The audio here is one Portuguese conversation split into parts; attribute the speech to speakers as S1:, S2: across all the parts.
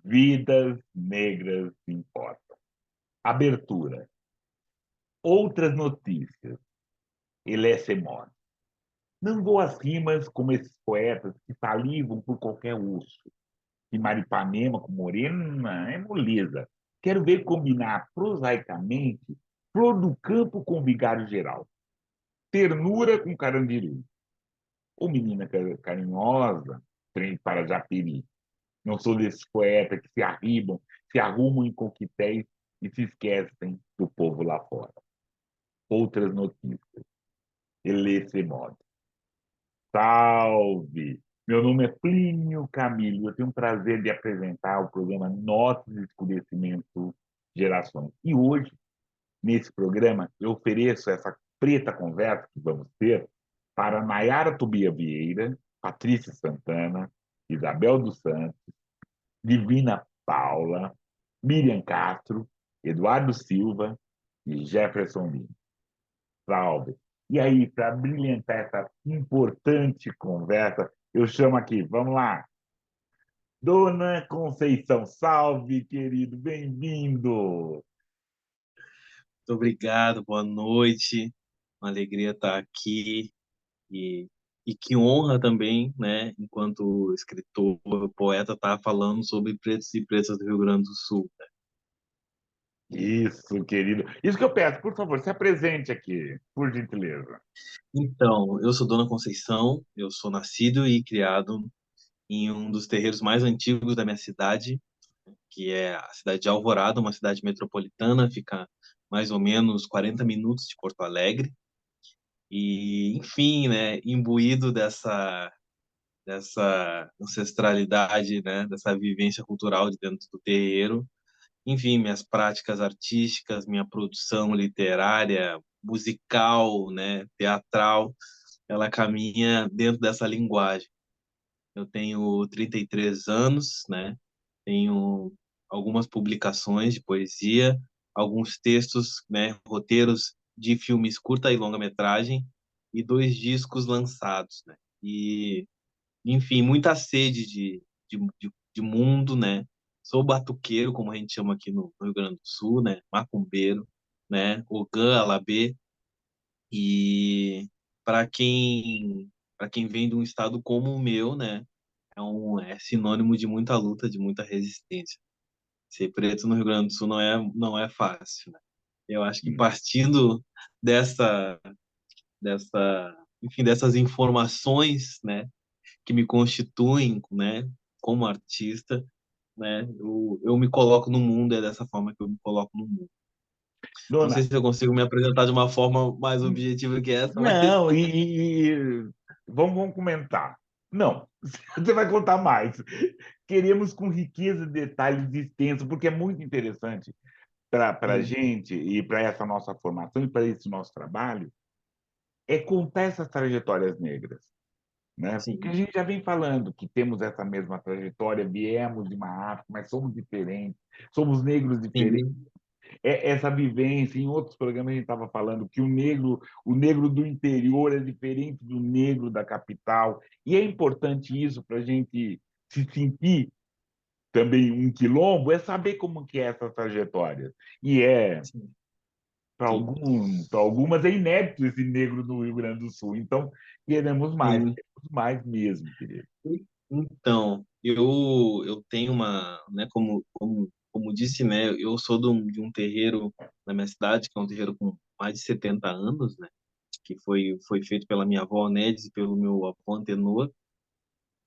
S1: Vidas negras importam. Abertura. Outras notícias. Elesse Mori. Não dou as rimas como esses poetas que salivam por qualquer osso. Que Maripanema com Morena é moleza. Quero ver combinar prosaicamente flor do campo com vigário geral. Ternura com carandiru. Ou menina carinhosa, trem para Japiri. Não sou desses poetas que se arribam, se arrumam em coquetéis e se esquecem do povo lá fora. Outras notícias. Elesse modo. Salve! Meu nome é Plínio Camilo. Eu tenho o prazer de apresentar o programa Notas de Escurecimento Gerações. E hoje, nesse programa, eu ofereço essa preta conversa que vamos ter para Nayara Tobia Vieira, Patrícia Santana, Isabel dos Santos, Divina Paula, Miriam Castro, Eduardo Silva e Jefferson Lima. Salve! E aí, para brilhantar essa importante conversa, eu chamo aqui, vamos lá, Dona Conceição. Salve, querido, bem-vindo!
S2: Muito obrigado, boa noite. Uma alegria estar aqui e, e que honra também, né, enquanto escritor, poeta, estar falando sobre pretos e pretas do Rio Grande do Sul.
S1: Isso, querido. Isso que eu peço, por favor, se apresente aqui, por gentileza.
S2: Então, eu sou Dona Conceição, eu sou nascido e criado em um dos terreiros mais antigos da minha cidade, que é a cidade de Alvorada, uma cidade metropolitana, fica mais ou menos 40 minutos de Porto Alegre. E, enfim, né, imbuído dessa ancestralidade, né, dessa vivência cultural de dentro do terreiro. Enfim, minhas práticas artísticas, minha produção literária, musical, né, teatral, ela caminha dentro dessa linguagem. Eu tenho 33 anos, né? Tenho algumas publicações de poesia, alguns textos, né, roteiros de filmes curta e longa-metragem e 2 discos lançados, né? E enfim, muita sede de mundo, né? Sou batuqueiro, como a gente chama aqui no Rio Grande do Sul, né? Macumbeiro, né? Ogã, Alabê. E para quem vem de um estado como o meu, né? É sinônimo de muita luta, de muita resistência. Ser preto no Rio Grande do Sul não é fácil, né? Eu acho que partindo dessa, enfim, dessas informações, né? Que me constituem, né, como artista, né, eu me coloco no mundo, é dessa forma que eu me coloco no mundo. Não sei
S1: Dona,
S2: se eu consigo me apresentar de uma forma mais objetiva que essa, mas
S1: não, vamos comentar. Não, você vai contar mais. Queremos com riqueza de detalhes extensos, porque é muito interessante para a
S2: sim,
S1: gente e para essa nossa formação e para esse nosso trabalho, é contar essas trajetórias negras. Né? Porque a
S2: sim,
S1: gente já vem falando que temos essa mesma trajetória, viemos de uma África, mas somos diferentes, somos negros diferentes.
S2: sim,
S1: Essa vivência, em outros programas a gente estava falando que o negro do interior é diferente do negro da capital, e é importante isso para a gente se sentir também um quilombo, é saber como que é essa trajetória. E
S2: sim, sim,
S1: para algumas é inédito esse negro no Rio Grande do Sul, então
S2: sim.
S1: queremos mais mesmo, querido.
S2: Então, eu tenho uma, né, como disse, né, eu sou de um terreiro na minha cidade, que é um terreiro com mais de 70 anos, né, que foi feito pela minha avó Nedes e pelo meu avô Antenor.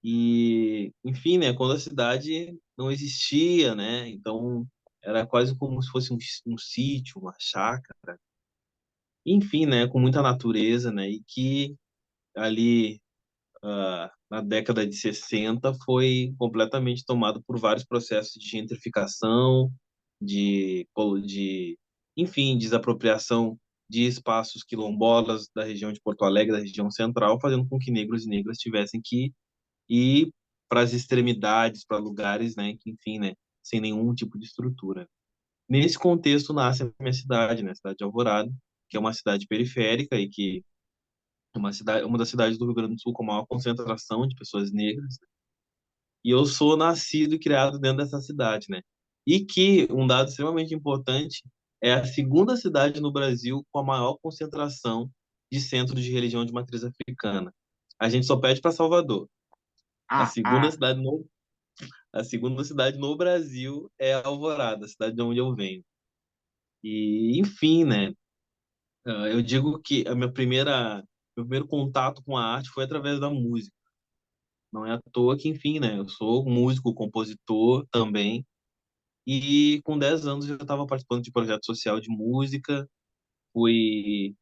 S2: E, enfim, né, quando a cidade não existia, né, então era quase como se fosse um sítio, uma chácara, enfim, né, com muita natureza, né, e que ali na década de 60 foi completamente tomado por vários processos de gentrificação, de enfim, desapropriação de espaços quilombolas da região de Porto Alegre, da região central, fazendo com que negros e negras tivessem que ir para as extremidades, para lugares, né, que, enfim, né, sem nenhum tipo de estrutura. Nesse contexto nasce a minha cidade, né, a cidade de Alvorada, que é uma cidade periférica e que é uma das cidades do Rio Grande do Sul com maior concentração de pessoas negras. E eu sou nascido e criado dentro dessa cidade, né? E que um dado extremamente importante é a segunda cidade no Brasil com a maior concentração de centros de religião de matriz africana. A gente só pede para Salvador. A
S1: Ah,
S2: segunda
S1: ah,
S2: cidade no, a segunda cidade no Brasil é Alvorada, a cidade de onde eu venho. E, enfim, né? Eu digo que meu primeiro contato com a arte foi através da música. Não é à toa que, enfim, né? Eu sou músico, compositor também. E com 10 anos eu já estava participando de projeto social de música. Fui,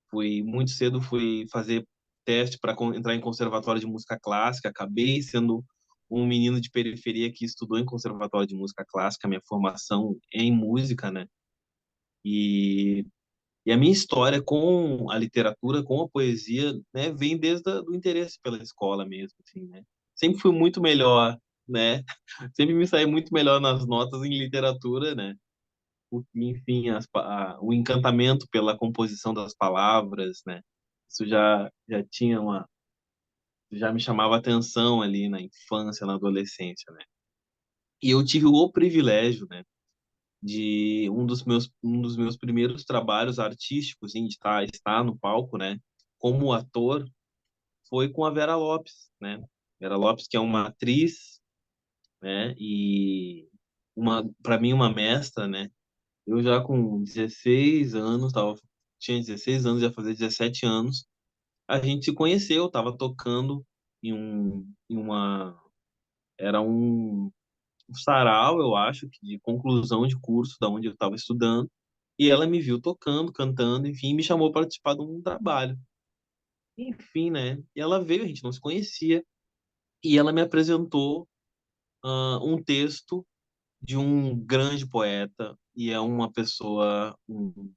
S2: fui muito cedo, fui fazer teste para entrar em conservatório de música clássica. Acabei sendo um menino de periferia que estudou em conservatório de música clássica. Minha formação é em música, né? E E a minha história com a literatura, com a poesia, né, vem desde o interesse pela escola mesmo, assim, né? Sempre fui muito melhor, né? Sempre me saí muito melhor nas notas em literatura, né? Enfim, o encantamento pela composição das palavras, né? Isso já tinha já me chamava atenção ali na infância, na adolescência, né? E eu tive o privilégio, né, de um dos meus primeiros trabalhos artísticos em estar no palco, né, como ator, foi com a Vera Lopes, né? Vera Lopes, que é uma atriz, né, e uma para mim uma mestra, né? Eu já com 16 anos, tinha 16 anos, ia fazer 17 anos, a gente se conheceu, tava tocando em uma era um sarau, eu acho, de conclusão de curso da onde eu estava estudando. E ela me viu tocando, cantando, enfim, me chamou para participar de um trabalho. Enfim, né? E ela veio, a gente não se conhecia, e ela me apresentou um texto de um grande poeta, e é uma pessoa, um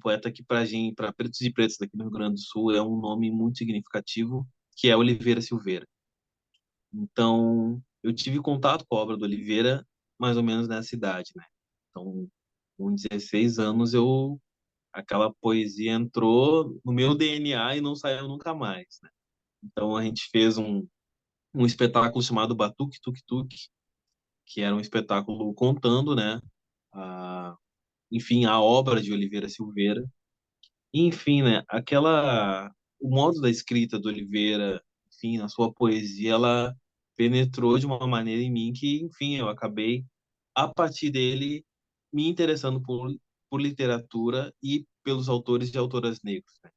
S2: poeta que para gente, para pretos e pretas daqui do Rio Grande do Sul, é um nome muito significativo, que é Oliveira Silveira. Então, eu tive contato com a obra do Oliveira mais ou menos nessa idade, né? Então, com 16 anos, aquela poesia entrou no meu DNA e não saiu nunca mais, né? Então, a gente fez um espetáculo chamado Batuque Tuk Tuk, que era um espetáculo contando, né? A, enfim, a obra de Oliveira Silveira. E, enfim, né? O modo da escrita do Oliveira, enfim, a sua poesia, ela penetrou de uma maneira em mim que, enfim, eu acabei a partir dele me interessando por literatura e pelos autores e autoras negros, né?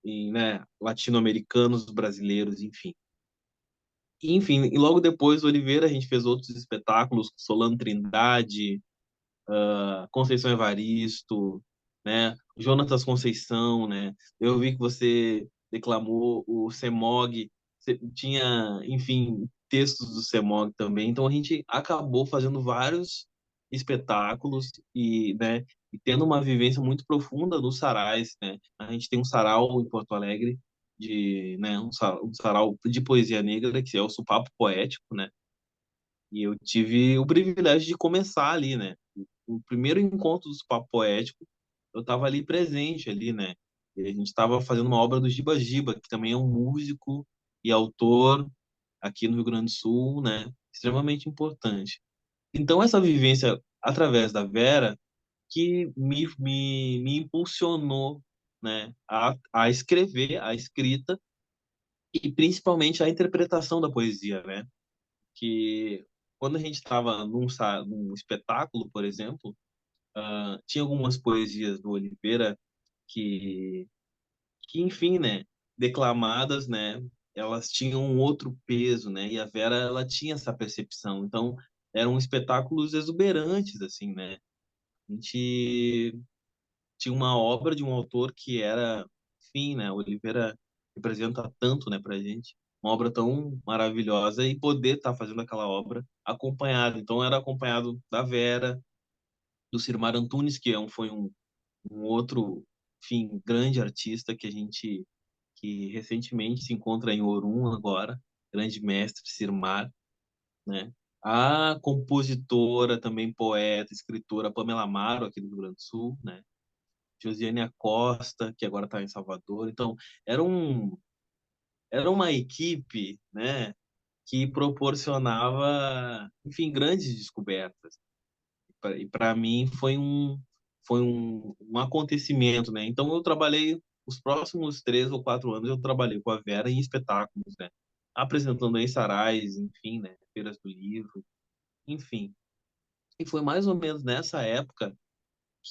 S2: E, né, latino-americanos, brasileiros, enfim. E logo depois do Oliveira a gente fez outros espetáculos, Solano Trindade, Conceição Evaristo, né? Jonatas Conceição, né? Eu vi que você declamou o Semog, tinha, enfim, textos do Semog também. Então a gente acabou fazendo vários espetáculos né, e tendo uma vivência muito profunda nos sarais, né? A gente tem um sarau em Porto Alegre né, um sarau de poesia negra que é o Supapo Poético, né? E eu tive o privilégio de começar ali, né? O primeiro encontro do Papo Poético, eu estava ali presente ali, né? E a gente estava fazendo uma obra do Giba Giba, que também é um músico e autor aqui no Rio Grande do Sul, né? Extremamente importante. Então essa vivência através da Vera que me impulsionou, né? A escrever, a escrita e principalmente a interpretação da poesia, né? Que quando a gente estava num espetáculo, por exemplo, tinha algumas poesias do Oliveira que, enfim, né, declamadas, né, elas tinham um outro peso, né, e a Vera, ela tinha essa percepção. Então, eram espetáculos exuberantes, assim, né. A gente tinha uma obra de um autor que era, enfim, né, Oliveira representa tanto, né, pra gente, uma obra tão maravilhosa e poder estar fazendo aquela obra acompanhado. Então era acompanhado da Vera, do Cirmar Antunes, que foi um outro, enfim, grande artista que recentemente se encontra em Orum agora, grande mestre Cirmar, né? A compositora, também poeta, escritora Pamela Amaro, aqui do Rio Grande do Sul, né? Josiane Acosta, que agora está em Salvador. Então, era um, era uma equipe, né, que proporcionava, enfim, grandes descobertas. E para mim foi um acontecimento, né? Então eu trabalhei os próximos 3 ou 4 anos eu trabalhei com a Vera em espetáculos, né? Apresentando em sarais, enfim, né? Feiras do livro, enfim. E foi mais ou menos nessa época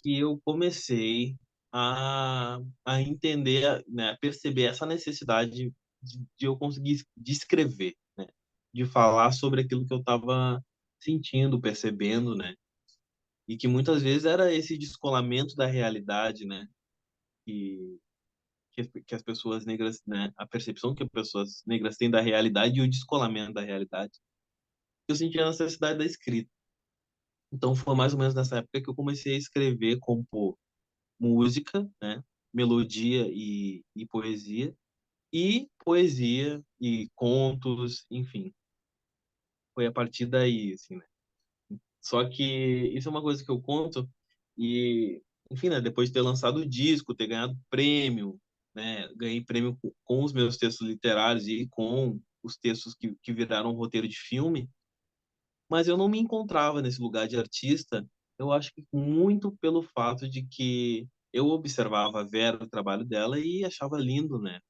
S2: que eu comecei a entender, né? A perceber essa necessidade de eu conseguir descrever, né? De falar sobre aquilo que eu estava sentindo, percebendo, né? E que muitas vezes era esse descolamento da realidade, né? Que, que as pessoas negras, né? A percepção que as pessoas negras têm da realidade e o descolamento da realidade. Eu sentia a necessidade da escrita. Então foi mais ou menos nessa época que eu comecei a escrever, compor música, né? Melodia e poesia e contos, enfim. Foi a partir daí, assim, né? Só que isso é uma coisa que eu conto e, enfim, né, depois de ter lançado o disco, ter ganhado prêmio, né, ganhei prêmio com os meus textos literários e com os textos que viraram um roteiro de filme, mas eu não me encontrava nesse lugar de artista, eu acho que muito pelo fato de que eu observava a Vera, o trabalho dela e achava lindo, né?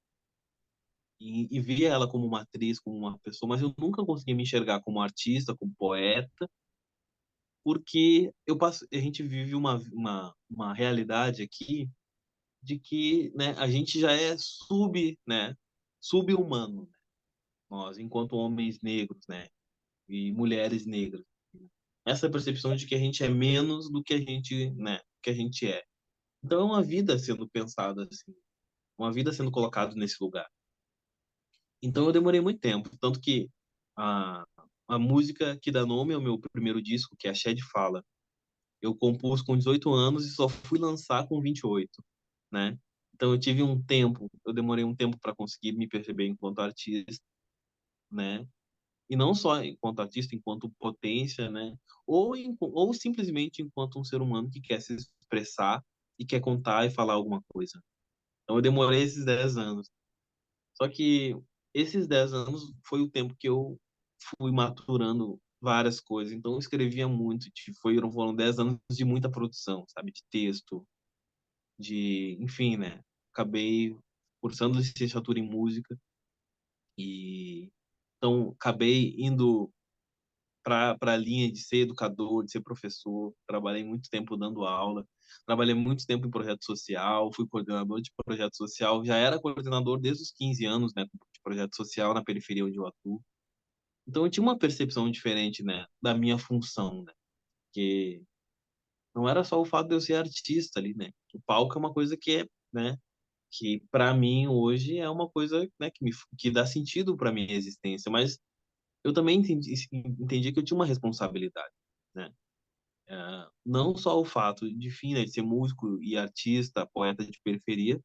S2: E via ela como uma atriz, como uma pessoa, mas eu nunca conseguia me enxergar como artista, como poeta, porque a gente vive uma realidade aqui de que, né, a gente já é né, sub-humano, né, nós, enquanto homens negros, né, e mulheres negras. Essa percepção de que a gente é menos do que a gente, né, que a gente é. Então é uma vida sendo pensada assim, uma vida sendo colocada nesse lugar. Então eu demorei muito tempo, tanto que a, a música que dá nome ao meu primeiro disco, que é a Shed Fala, eu compus com 18 anos e só fui lançar com 28, né? Então eu demorei um tempo para conseguir me perceber enquanto artista, né? E não só enquanto artista, enquanto potência, né? Ou simplesmente enquanto um ser humano que quer se expressar e quer contar e falar alguma coisa. Então eu demorei esses 10 anos. Só que esses 10 anos foi o tempo que eu fui maturando várias coisas. Então eu escrevia muito, foram 10 anos de muita produção, sabe? De texto, enfim, né? Acabei cursando licenciatura em música e então acabei indo para a linha de ser educador, de ser professor. Trabalhei muito tempo dando aula, trabalhei muito tempo em projeto social, fui coordenador de projeto social, já era coordenador desde os 15 anos, né, de projeto social na periferia onde eu atuo. Então eu tinha uma percepção diferente, né, da minha função, né, que não era só o fato de eu ser artista ali, né? O palco é uma coisa que é, né, que para mim hoje é uma coisa, né, que dá sentido para minha existência, mas eu também entendi que eu tinha uma responsabilidade, né? Não só o fato de, enfim, né, de ser músico e artista, poeta de periferia,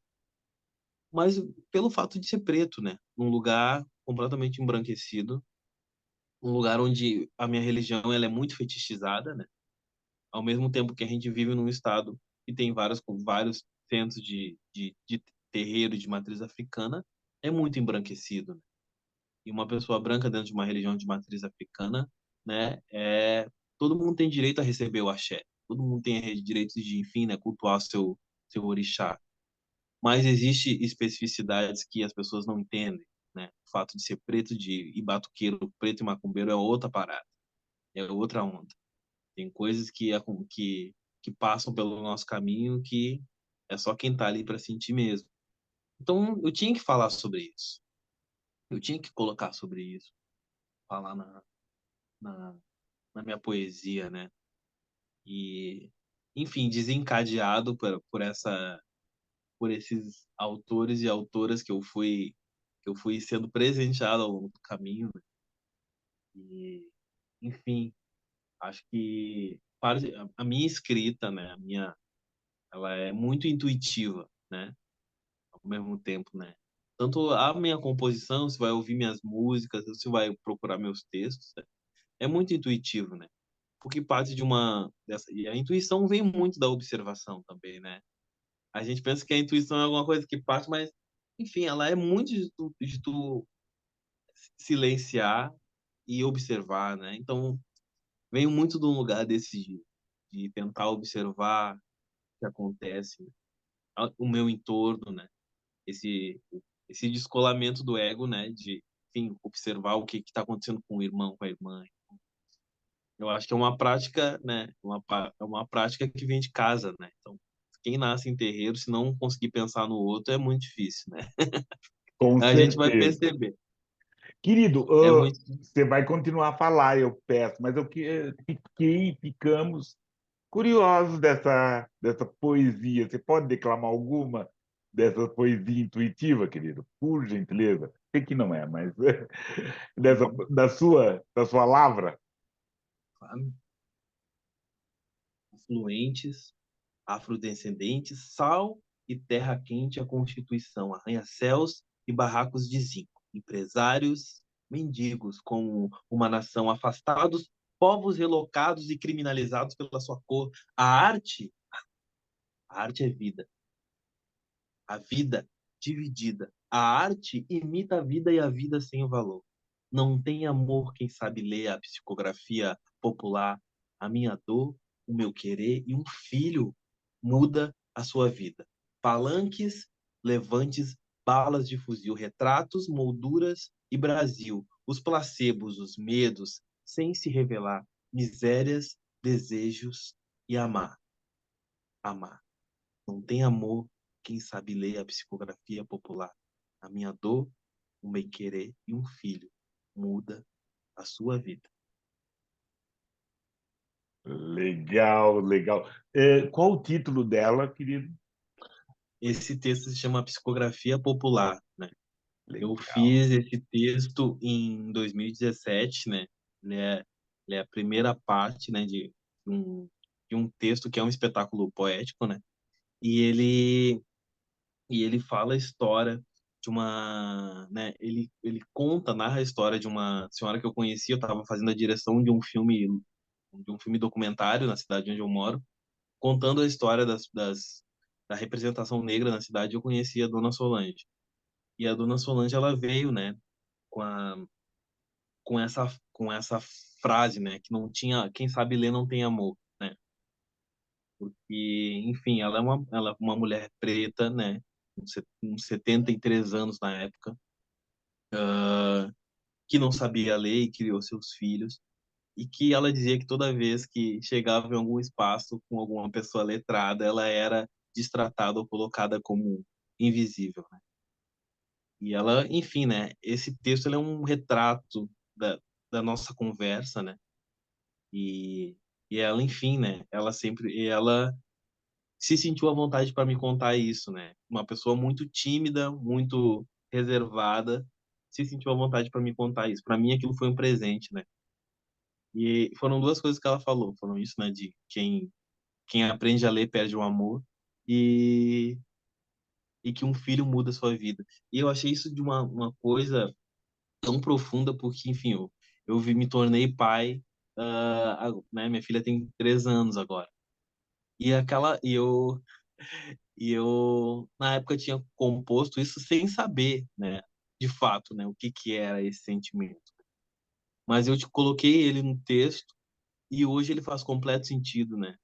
S2: mas pelo fato de ser preto, né? Num lugar completamente embranquecido, um lugar onde a minha religião ela é muito fetichizada, né? Ao mesmo tempo que a gente vive num estado que tem vários centros de terreiro de matriz africana, é muito embranquecido, né? E uma pessoa branca dentro de uma religião de matriz africana, né, todo mundo tem direito a receber o axé. Todo mundo tem direito de, enfim, né, cultuar seu orixá. Mas existe especificidades que as pessoas não entendem, né? O fato de ser preto e batuqueiro, preto e macumbeiro é outra parada, é outra onda. Tem coisas que passam pelo nosso caminho que é só quem tá ali para sentir mesmo. Então eu tinha que falar sobre isso. Eu tinha que colocar sobre isso, falar na, na minha poesia, né? E, enfim, desencadeado por esses autores e autoras que eu fui sendo presenteado ao longo do caminho, né? E, enfim, acho que a minha escrita, né, ela é muito intuitiva, né? Ao mesmo tempo, né? Tanto a minha composição, você vai ouvir minhas músicas, você vai procurar meus textos, né? É muito intuitivo, né? Porque parte e a intuição vem muito da observação também, né? A gente pensa que a intuição é alguma coisa que parte, mas enfim, ela é muito de tu silenciar e observar, né? Então, venho muito de um lugar desse de tentar observar o que acontece, o meu entorno, né? Esse, esse descolamento do ego, né? De, enfim, observar o que está acontecendo com o irmão, com a irmã. Eu acho que é uma prática, né? É uma prática que vem de casa, né? Então, quem nasce em terreiro, se não conseguir pensar no outro, é muito difícil, né?
S1: Com
S2: A gente vai
S1: certeza.
S2: perceber.
S1: Querido,
S2: É muito.
S1: você vai continuar a falar, eu peço, mas ficamos curiosos dessa poesia. Você pode declamar alguma dessa poesia intuitiva, querido? Por gentileza. Sei que não é, mas da sua lavra.
S2: Claro, afluentes, afrodescendentes, sal e terra quente a Constituição, arranha-céus e barracos de zinco, empresários, mendigos, como uma nação afastados, povos relocados e criminalizados pela sua cor. A arte é vida, a vida dividida. A arte imita a vida e a vida sem o valor. Não tem amor quem sabe ler a psicografia popular, a minha dor, o meu querer e um filho muda a sua vida. Palanques, levantes, balas de fuzil, retratos, molduras e Brasil. Os placebos, os medos, sem se revelar, misérias, desejos e amar. Amar. Não tem amor quem sabe ler a psicografia popular. A minha dor, um bem-querer e um filho muda a sua vida.
S1: Legal, legal. Qual o título dela, querido?
S2: Esse texto se chama Psicografia Popular, né? Eu
S1: Legal.
S2: fiz esse texto em 2017, né? Ele é, ele é a primeira parte, né, um, de um texto que é um espetáculo poético, né? E ele e ele fala a história de uma, né, ele conta, narra a história de uma senhora que eu conheci, eu estava fazendo a direção de um filme documentário na cidade onde eu moro, contando a história da representação negra na cidade, eu conheci a Dona Solange. E a Dona Solange, ela veio, né, com a, com essa frase, né, que não tinha, quem sabe ler não tem amor, né? E, enfim, ela é uma mulher preta, né, com 73 anos na época, que não sabia ler e criou seus filhos, e que ela dizia que toda vez que chegava em algum espaço com alguma pessoa letrada, ela era destratada ou colocada como invisível, né? E ela, enfim, né? Esse texto ele é um retrato da nossa conversa, né? E, e ela, enfim, né? Ela se sentiu à vontade para me contar isso, né? Uma pessoa muito tímida, muito reservada, se sentiu à vontade para me contar isso. Para mim, aquilo foi um presente, né? E foram duas coisas que ela falou. Foram isso, né? De quem aprende a ler perde o amor e, e que um filho muda a sua vida. E eu achei isso de uma coisa tão profunda porque, enfim, me tornei pai, né? Minha filha tem 3 anos agora. E eu, na época, tinha composto isso sem saber, né? De fato, né? O que que era esse sentimento. Mas eu te coloquei ele no texto e hoje ele faz completo sentido, né?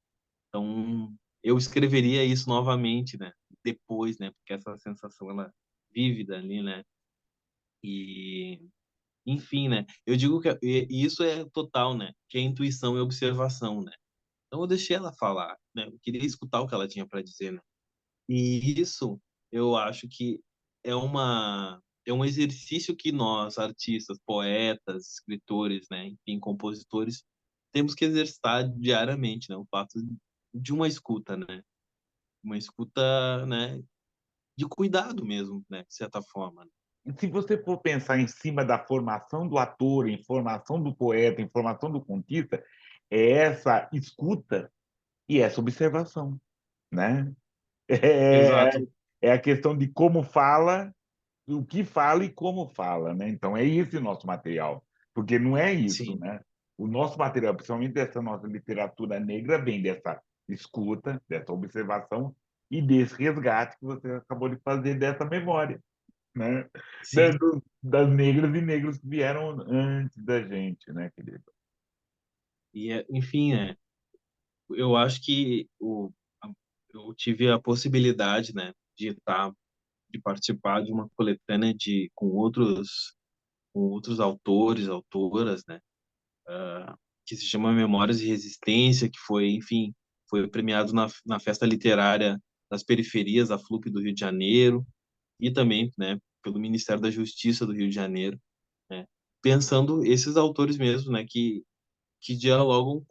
S2: Então, eu escreveria isso novamente, né? Depois, né? Porque essa sensação, ela é vívida ali, né? E, enfim, né? Eu digo que e isso é total, né? Que é intuição e observação, né? Então, eu deixei ela falar, né? Eu queria escutar o que ela tinha para dizer, né? E isso, eu acho que é um exercício que nós, artistas, poetas, escritores, né? Enfim, compositores, temos que exercitar diariamente, né? O fato de uma escuta, né? Uma escuta, né, de cuidado mesmo, né, de certa forma. Né?
S1: E se você for pensar em cima da formação do ator, em formação do poeta, em formação do contista, é essa escuta e essa observação, né? É,
S2: Exato.
S1: é a questão de como fala, o que fala e como fala, né? Então é esse o nosso material, porque não é isso,
S2: Sim,
S1: né? O nosso material, principalmente dessa nossa literatura negra, vem dessa escuta, dessa observação e desse resgate que você acabou de fazer dessa memória. né?
S2: sim.
S1: Das negras e negros que vieram antes da gente, né, querido?
S2: E, enfim, eu acho que eu tive a possibilidade, né, de participar de uma coletânea com outros autores, autoras, né, que se chama Memórias de Resistência, que foi, enfim, foi premiado na Festa Literária das Periferias, da FLUP do Rio de Janeiro, e também, né, pelo Ministério da Justiça do Rio de Janeiro, né, pensando esses autores mesmo, né, que dialogam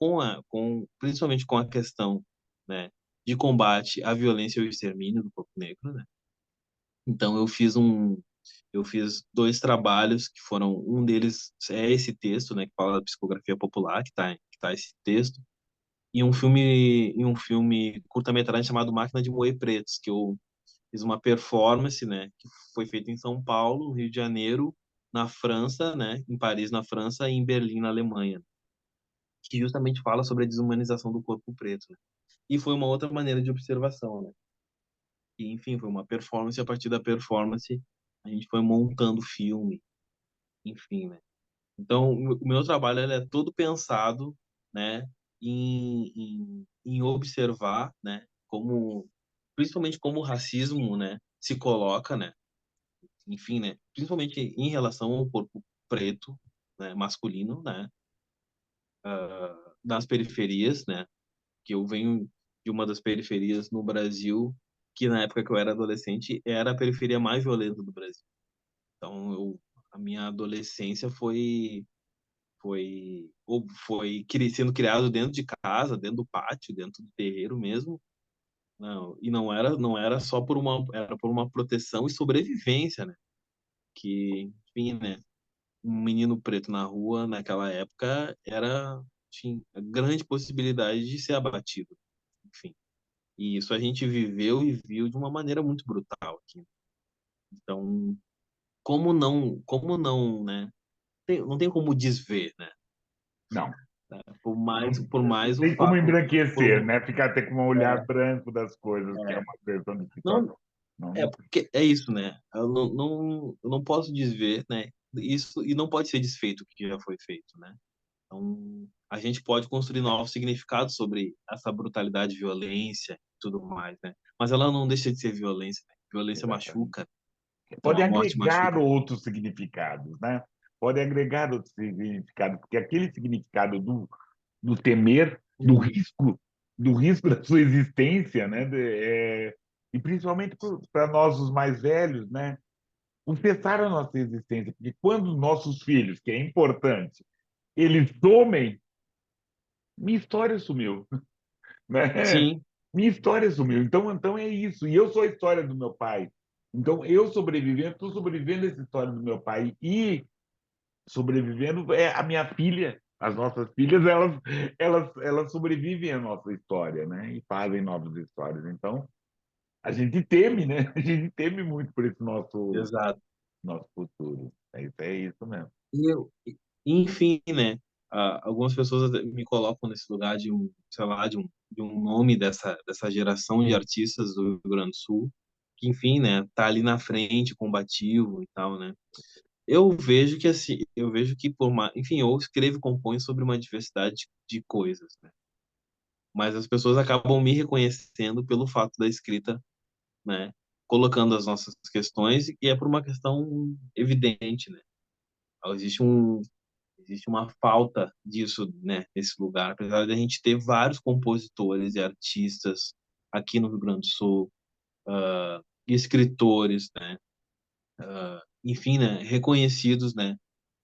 S2: principalmente com a questão, né, de combate à violência e ao extermínio do povo negro, né? Então eu fiz dois trabalhos que foram, um deles é esse texto, né, que fala da psicografia popular, que tá esse texto, e um filme curta-metragem chamado Máquina de Moer Pretos, que eu fiz uma performance, né, que foi feita em São Paulo, no Rio de Janeiro, na França, né, em Paris, na França, e em Berlim, na Alemanha, que justamente fala sobre a desumanização do corpo preto, né? E foi uma outra maneira de observação, né? E, enfim, foi uma performance, e a partir da performance a gente foi montando o filme, enfim, né? Então, o meu trabalho ele é todo pensado, né, em observar, né, como, principalmente como o racismo, né, se coloca, né, enfim, né, principalmente em relação ao corpo preto, né, masculino, né, nas periferias, né, que eu venho de uma das periferias no Brasil, que na época que eu era adolescente era a periferia mais violenta do Brasil. Então, a minha adolescência sendo criado dentro de casa, dentro do pátio, dentro do terreiro mesmo. Não, e não era só era por uma proteção e sobrevivência, né? Que, enfim, né? Um menino preto na rua naquela época tinha grande possibilidade de ser abatido, enfim. E isso a gente viveu e viu de uma maneira muito brutal aqui. Então, como não, né? Não tem como desver, né?
S1: Não.
S2: Por mais o
S1: Tem como
S2: fato,
S1: embranquecer,
S2: por,
S1: né? Ficar até com um olhar
S2: é,
S1: branco das coisas, que é
S2: é,
S1: uma questão de situação.
S2: não,
S1: Não,
S2: é
S1: não.
S2: porque é isso, né? Eu não posso desver, né? Isso e não pode ser desfeito o que já foi feito, né? Então, a gente pode construir novos significados sobre essa brutalidade, violência e tudo mais, né? Mas ela não deixa de ser violência, né? Violência
S1: Exatamente.
S2: machuca, então
S1: Pode
S2: a morte
S1: agregar
S2: machuca.
S1: outros significados, né? Pode agregar outros significados, porque aquele significado do temer,
S2: Uhum.
S1: do risco da sua existência, né? E principalmente para nós, os mais velhos, né? O cessar a nossa existência, porque quando nossos filhos, que é importante, eles somem, minha história sumiu, né?
S2: Sim,
S1: Minha história sumiu. Então é isso. E eu sou a história do meu pai. Então eu sobrevivendo, estou sobrevivendo essa história do meu pai e sobrevivendo é a minha filha. As nossas filhas, elas sobrevivem à nossa história, né? E fazem novas histórias. Então, a gente teme, né? A gente teme muito por esse
S2: exato.
S1: nosso futuro. É isso mesmo.
S2: Enfim, né? Algumas pessoas me colocam nesse lugar sei lá, de um nome dessa geração de artistas do Rio Grande do Sul, que, enfim, né? Tá ali na frente, combativo e tal, né? Eu vejo que, assim, eu vejo que, enfim, eu escrevo e componho sobre uma diversidade de coisas, né? Mas as pessoas acabam me reconhecendo pelo fato da escrita, né? Colocando as nossas questões, e é por uma questão evidente, né? Existe existe uma falta disso, né, nesse lugar, apesar de a gente ter vários compositores e artistas aqui no Rio Grande do Sul, escritores, né, enfim, né, reconhecidos, né,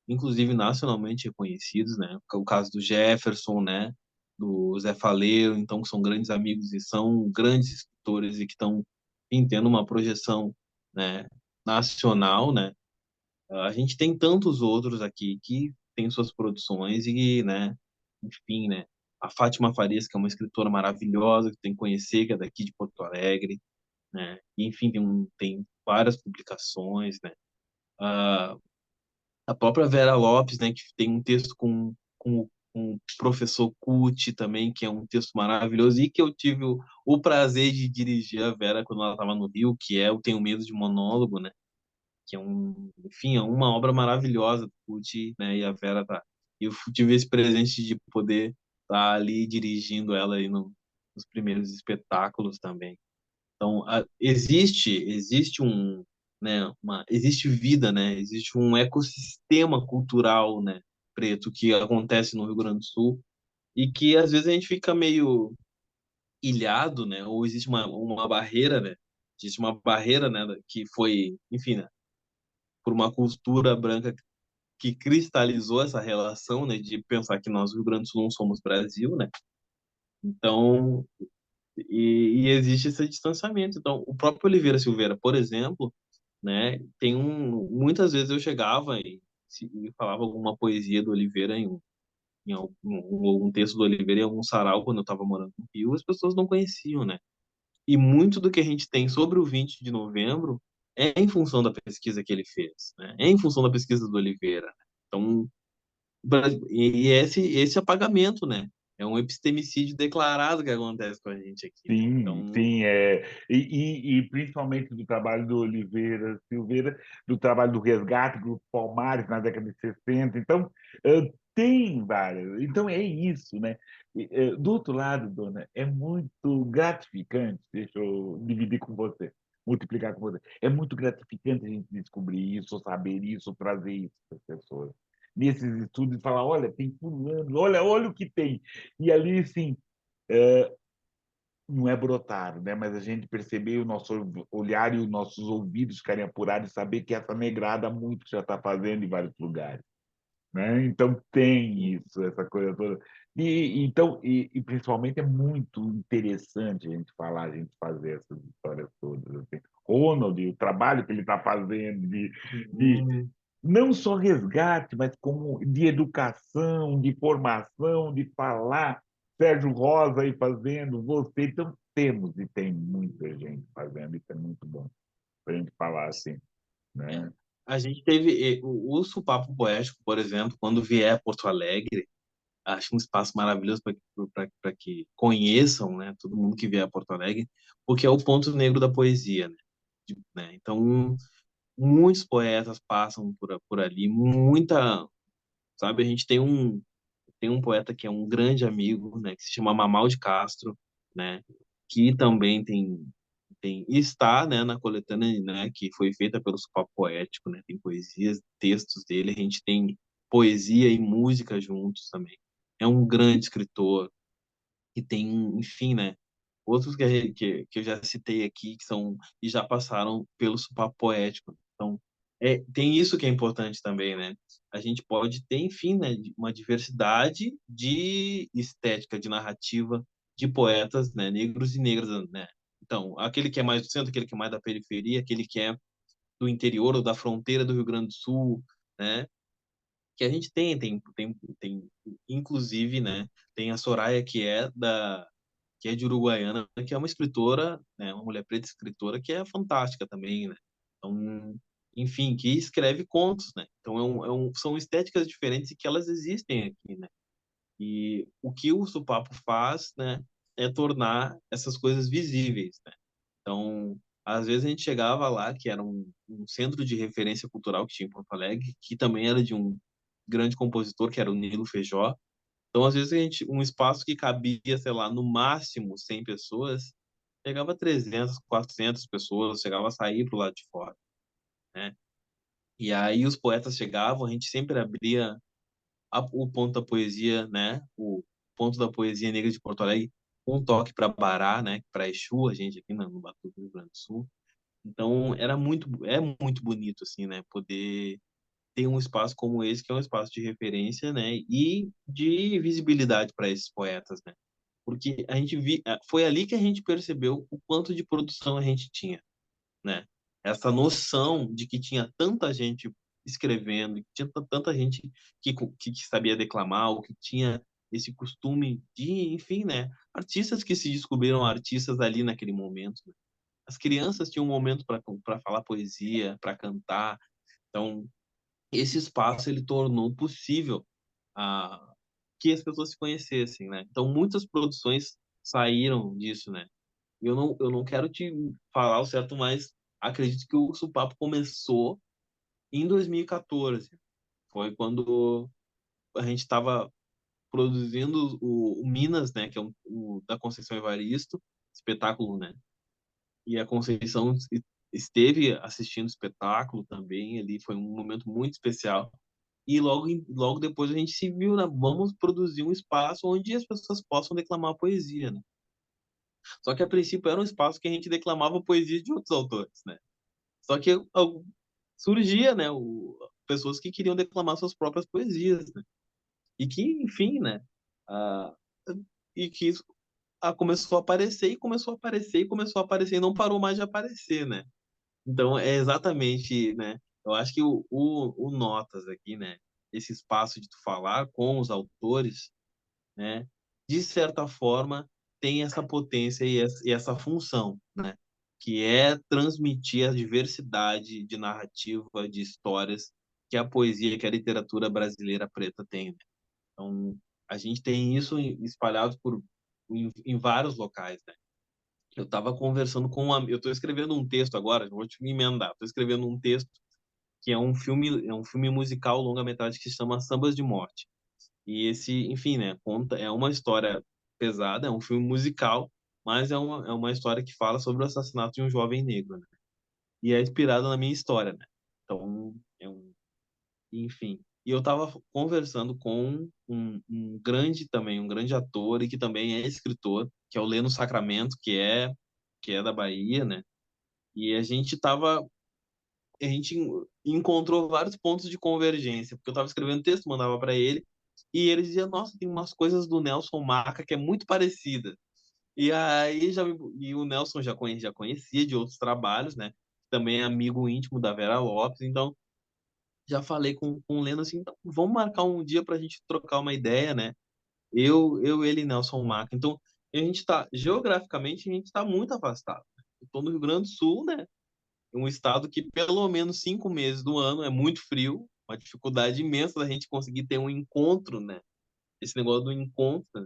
S2: inclusive nacionalmente reconhecidos, né, o caso do Jefferson, né, do Zé Faleiro, então que são grandes amigos e são grandes escritores e que estão tendo uma projeção, né, nacional, né. A gente tem tantos outros aqui que têm suas produções e, né, enfim, né, a Fátima Farias, que é uma escritora maravilhosa, que tem que conhecer, que é daqui de Porto Alegre, né, e, enfim, tem várias publicações, né, a, a própria Vera Lopes, né, que tem um texto com o professor Cuti também, que é um texto maravilhoso, e que eu tive o prazer de dirigir a Vera quando ela estava no Rio, que é Eu Tenho Medo de Monólogo, né, que enfim, é uma obra maravilhosa do Pucci, né? E a Vera tá. E eu tive esse presente de poder estar ali dirigindo ela aí nos primeiros espetáculos também. Então, existe existe vida, né? Existe um ecossistema cultural, né, preto que acontece no Rio Grande do Sul e que às vezes a gente fica meio ilhado, né? Ou existe uma barreira, né? Existe uma barreira, né, que foi, enfim, né, por uma cultura branca que cristalizou essa relação, né, de pensar que nós, Rio Grande do Sul, não somos Brasil, né? Então, e existe esse distanciamento. Então, o próprio Oliveira Silveira, por exemplo, né, muitas vezes eu chegava e falava alguma poesia do Oliveira em algum texto do Oliveira em algum sarau quando eu estava morando no Rio, as pessoas não conheciam, né? E muito do que a gente tem sobre o 20 de novembro é em função da pesquisa que ele fez, né? É em função da pesquisa do Oliveira. Então, e esse apagamento, né? É um epistemicídio declarado que acontece com a gente aqui, né?
S1: Sim,
S2: Então,
S1: sim, e principalmente do trabalho do Oliveira Silveira, do trabalho do Resgate, Grupo Palmares na década de 60. Então, tem várias. Então, é isso, né? Do outro lado, dona, é muito gratificante, deixa eu dividir com você, multiplicar com você. É muito gratificante a gente descobrir isso, saber isso, trazer isso para as pessoas. Nesses estudos, falar: olha, tem fulano, olha o que tem. E ali, sim. Não é brotar, né? Mas a gente perceber o nosso olhar e os nossos ouvidos ficarem apurados e saber que essa negrada há muito já está fazendo em vários lugares, né? Então tem isso, essa coisa toda. E principalmente é muito interessante a gente falar, a gente fazer essas histórias todas. Assim. Ronald, o trabalho que ele está fazendo de
S2: hum,
S1: não só resgate, mas como de educação, de formação, de falar. Sérgio Rosa aí fazendo, você. Então, temos e tem muita gente fazendo, isso é muito bom para a gente falar assim,
S2: é.
S1: né?
S2: A gente teve o Supapo Poético, por exemplo, quando vier a Porto Alegre, acho um espaço maravilhoso para que conheçam, né, todo mundo que vier a Porto Alegre, porque é o ponto negro da poesia, né? Né? Então, muitos poetas passam por ali, sabe, a gente tem um poeta que é um grande amigo, né, que se chama Mamal de Castro, né, que também está, né, na coletânea, né, que foi feita pelo Supapo Poético, né, tem poesias, textos dele, a gente tem poesia e música juntos também. É um grande escritor e tem, enfim, né, outros que eu já citei aqui que são e já passaram pelo Supapo Poético. Então, tem isso que é importante também, né? A gente pode ter, enfim, né, uma diversidade de estética, de narrativa, de poetas, né, negros e negras, né? Então, aquele que é mais do centro, aquele que é mais da periferia, aquele que é do interior ou da fronteira do Rio Grande do Sul, né? Que a gente tem, inclusive, né? Tem a Soraya que é de Uruguaiana, que é uma escritora, né, uma mulher preta escritora que é fantástica também, né? Então, enfim, que escreve contos, né? Então, são estéticas diferentes e que elas existem aqui, né? E o que o Supapo faz, né, é tornar essas coisas visíveis, né? Então, às vezes a gente chegava lá, que era um centro de referência cultural que tinha em Porto Alegre, que também era de um grande compositor, que era o Nilo Feijó. Então, às vezes, um espaço que cabia, sei lá, no máximo 100 pessoas, chegava a 300, 400 pessoas, chegava a sair pro lado de fora, né? E aí os poetas chegavam, a gente sempre abria o ponto da poesia, né? O ponto da poesia negra de Porto Alegre, um toque para Bará, né? Para Exu, a gente aqui no Batuque do Rio Grande do Sul. Então, é muito bonito, assim, né? Poder ter um espaço como esse, que é um espaço de referência, né? E de visibilidade para esses poetas, né? Porque foi ali que a gente percebeu o quanto de produção a gente tinha, né? Essa noção de que tinha tanta gente escrevendo, que tinha tanta gente que sabia declamar, ou que tinha esse costume de, enfim, né? Artistas que se descobriram artistas ali naquele momento, né? As crianças tinham um momento para falar poesia, para cantar. Então, esse espaço ele tornou possível a, que as pessoas se conhecessem, né? Então, muitas produções saíram disso, né? Eu não quero te falar o certo, mas acredito que o Supapo começou Em 2014, foi quando a gente estava produzindo o Minas, né, que é o da Conceição Evaristo, espetáculo, né? E a Conceição esteve assistindo o espetáculo também, ali foi um momento muito especial. E logo depois a gente se viu, né? Vamos produzir um espaço onde as pessoas possam declamar poesia, né? Só que a princípio era um espaço que a gente declamava poesia de outros autores, né? Só que surgia, né, pessoas que queriam declamar suas próprias poesias, né? E que, enfim, né, ah, e que isso começou a aparecer e começou a aparecer e começou a aparecer e não parou mais de aparecer, né? Então é exatamente, né? Eu acho que o Notas aqui, né? Esse espaço de tu falar com os autores, né? De certa forma tem essa potência e essa função, né? Que é transmitir a diversidade de narrativa, de histórias que a poesia, que a literatura brasileira preta tem, né? Então, a gente tem isso espalhado em vários locais, né? Eu estava conversando com eu estou escrevendo um texto agora, vou te emendar. Estou escrevendo um texto que é um filme musical longa-metragem que se chama Sambas de Morte. E esse, enfim, né, conta é uma história pesada, é um filme musical, mas é uma história que fala sobre o assassinato de um jovem negro, né? E é inspirada na minha história, né? Então, enfim. E eu estava conversando com um grande ator e que também é escritor, que é o Leno Sacramento, que é da Bahia, né? E a gente encontrou vários pontos de convergência, porque eu estava escrevendo texto, mandava para ele, e ele dizia, nossa, tem umas coisas do Nelson Maca que é muito parecida. E aí e o Nelson já conhecia de outros trabalhos, né? Também é amigo íntimo da Vera Lopes, então já falei com o Leno assim, então, vamos marcar um dia para a gente trocar uma ideia, né? Ele e Nelson Maca. Então, a gente está, geograficamente, a gente está muito afastado. Eu estou no Rio Grande do Sul, né? Um estado que pelo menos 5 meses do ano é muito frio, uma dificuldade imensa da gente conseguir ter um encontro, né? Esse negócio do encontro, né?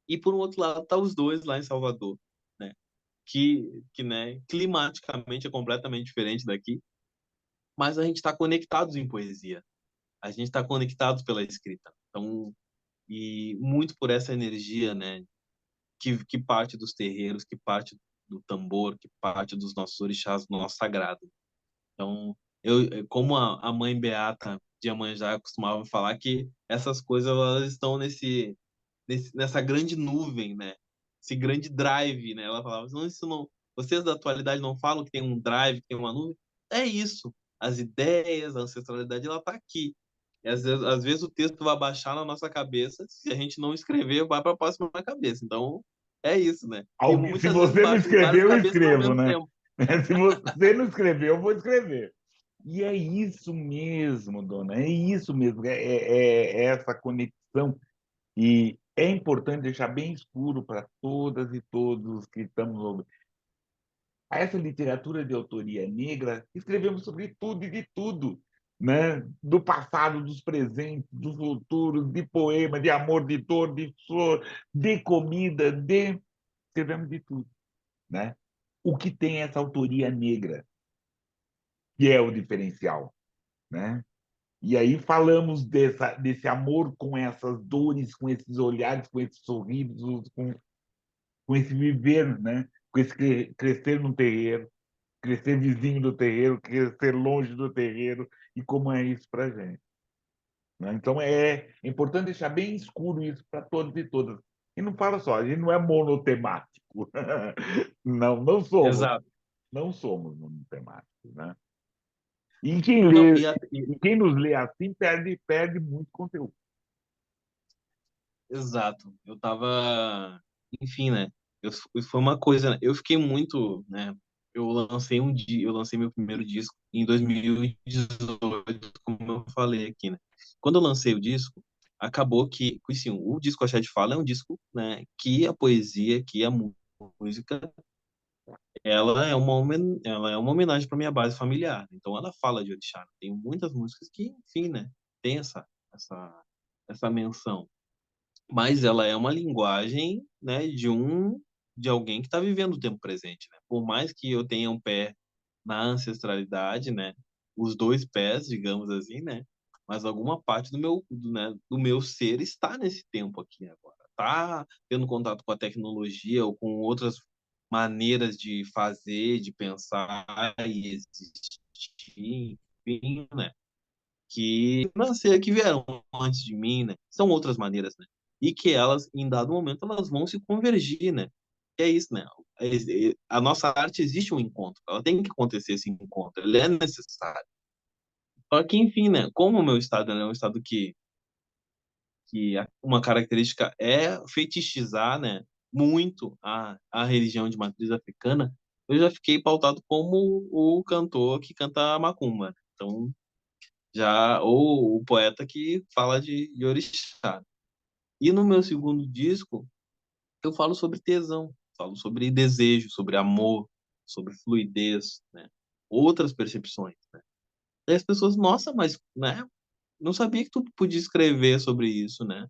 S2: E por um outro lado, tá os dois lá em Salvador, né? Né, climaticamente é completamente diferente daqui, mas a gente está conectados em poesia, a gente está conectados pela escrita. Então, e muito por essa energia, né? Que parte dos terreiros, que parte do tambor, que parte dos nossos orixás, do nosso sagrado. Então, como a mãe Beata de Iemanjá costumava falar que essas coisas elas estão nessa grande nuvem, né? Esse grande drive, né? Ela falava, não, isso não, vocês da atualidade não falam que tem um drive, que tem uma nuvem? É isso. As ideias, a ancestralidade, ela tá aqui. E às vezes o texto vai baixar na nossa cabeça, se a gente não escrever, vai para a próxima cabeça. Então, é isso, né? E
S1: Se
S2: muitas vezes
S1: você não
S2: baixa em várias
S1: escrever, eu
S2: cabeças ao
S1: escrevo,
S2: mesmo
S1: né?
S2: tempo.
S1: Se você não escrever, eu vou escrever. E é isso mesmo, dona, é isso mesmo, é essa conexão. E é importante deixar bem escuro para todas e todos que estamos ouvindo. Essa literatura de autoria negra, escrevemos sobre tudo e de tudo, né? Do passado, dos presentes, dos futuros, de poema, de amor, de dor, de flor, de comida, de escrevemos de tudo, né? O que tem essa autoria negra, que é o diferencial, né? E aí falamos desse amor com essas dores, com esses olhares, com esses sorrisos, com esse viver, né? Com esse crescer no terreiro, crescer vizinho do terreiro, crescer longe do terreiro, e como é isso para a gente. Né? Então é importante deixar bem escuro isso para todos e todas. E não fala só, a gente não é monotemático. Não, não somos.
S2: Exato.
S1: Não somos monotemáticos. Né? E quem
S2: Não,
S1: lê, e quem nos lê assim perde muito conteúdo.
S2: exato. Eu tava, enfim, né? Foi uma coisa, né? Eu fiquei muito, né? Eu lancei meu primeiro disco em 2018, como eu falei aqui, né? Quando eu lancei o disco, acabou que, assim, o disco Axé de Fala é um disco, né? Que a poesia, que a música, ela é uma homenagem para minha base familiar. Então, ela fala de orixá. Tem muitas músicas que, enfim, né? Tem essa menção, mas ela é uma linguagem, né, de alguém que está vivendo o tempo presente, né? Por mais que eu tenha um pé na ancestralidade, né? os dois pés, digamos assim, né? Mas alguma parte do meu ser está nesse tempo aqui agora. Está tendo contato com a tecnologia ou com outras maneiras de fazer, de pensar e existir, enfim, né? Que nascer, que vieram antes de mim, né? São outras maneiras, né? E que elas, em dado momento, elas vão se convergir, né? Que é isso, né? A nossa arte existe um encontro, ela tem que acontecer esse encontro, ele é necessário. Só que, enfim, né? Como o meu estado né, é um estado uma característica é fetichizar, né? Muito a religião de matriz africana, eu já fiquei pautado como o cantor que canta macumba. Então, já ou o poeta que fala de orixá. E no meu segundo disco, eu falo sobre tesão, falo sobre desejo, sobre amor, sobre fluidez, né? Outras percepções, né? E as pessoas, nossa, mas, né? Não sabia que tu podia escrever sobre isso, né?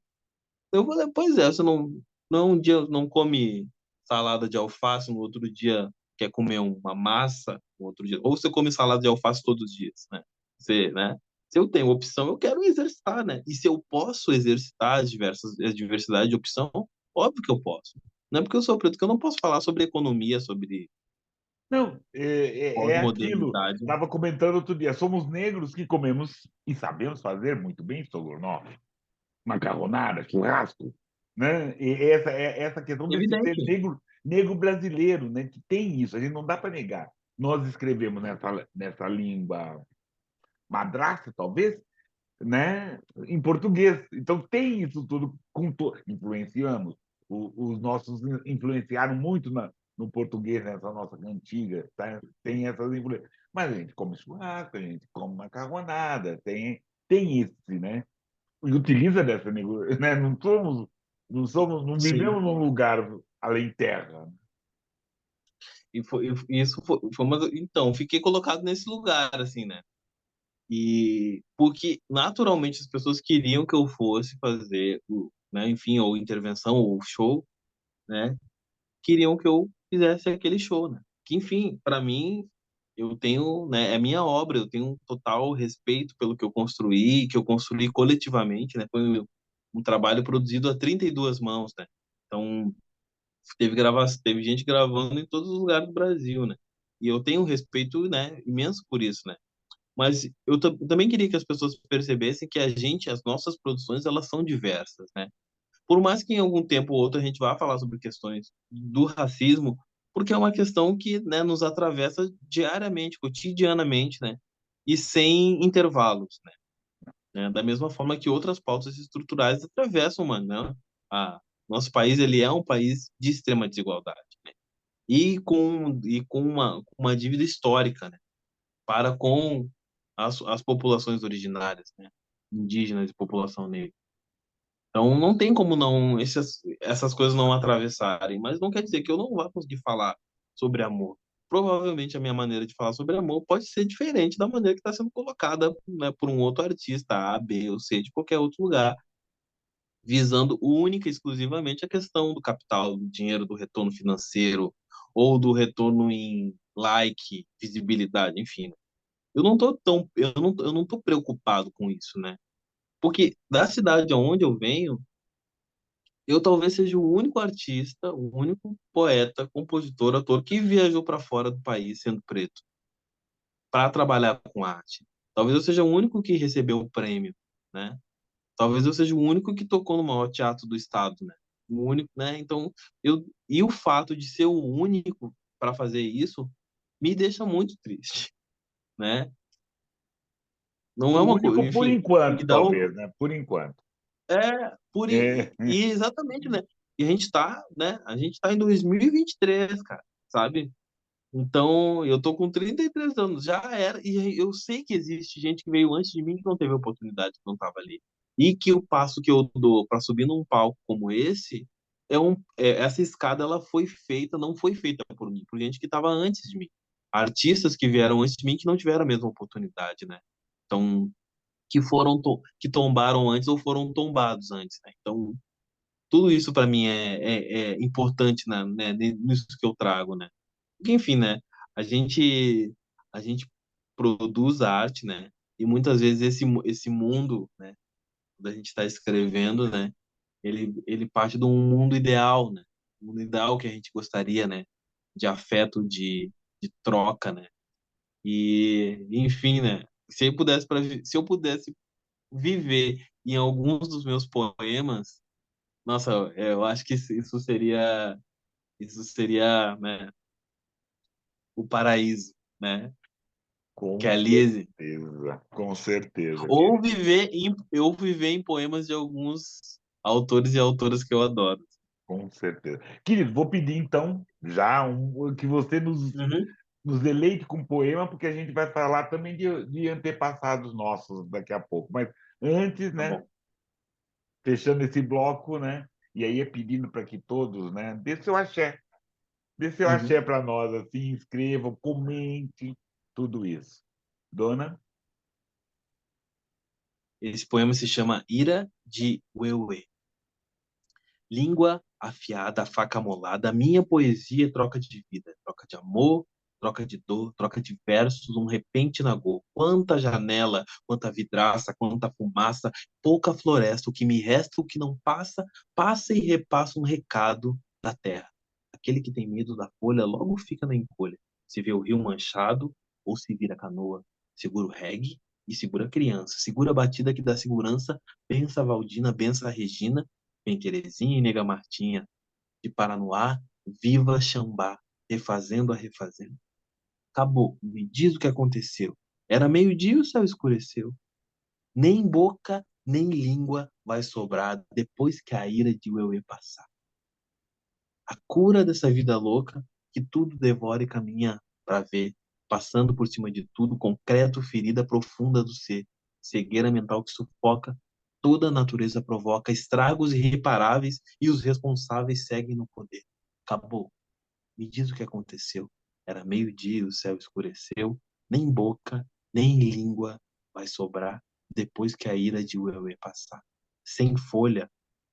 S2: Eu falei, pois é, você não um dia não come salada de alface, no outro dia quer comer uma massa, no outro dia, ou você come salada de alface todos os dias, né? Você, né? Se eu tenho opção, eu quero exercitar, né? E se eu posso exercitar a diversidade de opção, óbvio que eu posso. Não é porque eu sou preto que eu não posso falar sobre economia, sobre
S1: Não, é aquilo.
S2: pós-modernidade.
S1: Estava comentando outro dia. Somos negros que comemos e sabemos fazer muito bem estrogonofe, macarronada, churrasco, né? E essa questão desse ser
S2: Evidente.
S1: negro brasileiro, né? Que tem isso. A gente não dá para negar. Nós escrevemos nessa língua madrasta, talvez, né? Em português. Então tem isso tudo, influenciamos. Os nossos influenciaram muito no português, nessa nossa cantiga, tá? Tem essas influências. Mas a gente come churrasco, a gente come macarronada, tem esse, né? E utiliza dessa, né? Não
S2: Sim.
S1: vivemos num lugar além terra.
S2: E isso foi então, fiquei colocado nesse lugar, assim, né? E porque naturalmente as pessoas queriam que eu fosse fazer né, enfim, ou intervenção ou show, né? Queriam que eu fizesse aquele show, né? Que enfim, para mim eu tenho, né, é minha obra, eu tenho um total respeito pelo que eu construí coletivamente, né? Foi um trabalho produzido a 32 mãos, né? Então, teve gente gravando em todos os lugares do Brasil, né? E eu tenho um respeito, né, imenso por isso, né? Mas também queria que as pessoas percebessem que as nossas produções, elas são diversas, né? Por mais que em algum tempo ou outro a gente vá falar sobre questões do racismo, porque é uma questão que, né, nos atravessa diariamente, cotidianamente, né? E sem intervalos, né? Da mesma forma que outras pautas estruturais atravessam, mano, né? A, nosso país, ele é um país de extrema desigualdade, né? E com uma dívida histórica, né? Para com as populações originárias, né? Indígenas e população negra. Então, não tem como não essas coisas não atravessarem, mas não quer dizer que eu não vá conseguir falar sobre amor. Provavelmente a minha maneira de falar sobre amor pode ser diferente da maneira que está sendo colocada, né, por um outro artista, A, B ou C, de qualquer outro lugar, visando única e exclusivamente a questão do capital, do dinheiro, do retorno financeiro ou do retorno em like, visibilidade, enfim. Eu não tô preocupado com isso, né? Porque da cidade onde eu venho, eu talvez seja o único artista, o único poeta, compositor, ator que viajou para fora do país sendo preto para trabalhar com arte. Talvez eu seja o único que recebeu o prêmio, né? Talvez eu seja o único que tocou no maior teatro do estado, né? O único, né? Então, e o fato de ser o único para fazer isso me deixa muito triste, né? Não é
S1: O
S2: uma coisa,
S1: único por
S2: enfim, me
S1: enquanto,
S2: dá
S1: talvez, né? Por enquanto. É,
S2: e exatamente, né? E a gente tá, né? A gente tá em 2023, cara, sabe? Então, eu tô com 33 anos, já era, e eu sei que existe gente que veio antes de mim que não teve oportunidade, que não tava ali. E que o passo que eu dou para subir num palco como esse, essa escada ela foi feita, não foi feita por mim, por gente que estava antes de mim. Artistas que vieram antes de mim que não tiveram a mesma oportunidade, né? Então, que tombaram antes ou foram tombados antes, né? Então, tudo isso para mim é importante, né, nisso que eu trago, né? Porque, enfim, né? A gente, a gente produz a arte, né? E muitas vezes esse mundo, né? Quando a gente está escrevendo, né? Ele parte de um mundo ideal, né? Um mundo ideal que a gente gostaria, né? De afeto, de troca, né? E, enfim, né? Se eu pudesse viver em alguns dos meus poemas, nossa, eu acho que isso seria, né, o paraíso, né? Que
S1: Com
S2: ali
S1: certeza, com certeza,
S2: ou
S1: querido.
S2: viver em poemas de alguns autores e autoras que eu adoro.
S1: Com certeza. Querido, vou pedir então já que você
S2: Uhum,
S1: nos deleite com poema, porque a gente vai falar também de antepassados nossos daqui a pouco. Mas antes,
S2: tá
S1: né,
S2: bom.
S1: fechando esse bloco, né, e aí é pedindo para que todos, né, dê seu
S2: Uhum.
S1: axé para nós, assim, escrevam, comente, tudo isso. Dona?
S2: Esse poema se chama Ira de Wewe. Língua afiada, faca molada, minha poesia é troca de vida, troca de amor, troca de dor, troca de versos, um repente na gol. Quanta janela, quanta vidraça, quanta fumaça, pouca floresta, o que me resta, o que não passa, passa e repassa um recado da terra. Aquele que tem medo da folha logo fica na encolha. Se vê o rio manchado ou se vira canoa, segura o reggae e segura a criança, segura a batida que dá segurança, bença a Valdina, bença a Regina, vem Terezinha e Nega Martinha, de Paranoá, viva Xambá, refazendo a refazendo. Acabou, me diz o que aconteceu. Era meio-dia e o céu escureceu. Nem boca, nem língua vai sobrar depois que a ira de Ueuê passar. A cura dessa vida louca, que tudo devora e caminha para ver, passando por cima de tudo, concreto, ferida profunda do ser, cegueira mental que sufoca, toda a natureza provoca estragos irreparáveis e os responsáveis seguem no poder. Acabou. Me diz o que aconteceu. Era meio-dia, o céu escureceu, nem boca, nem língua vai sobrar depois que a ira de Ueuê passar. Sem folha,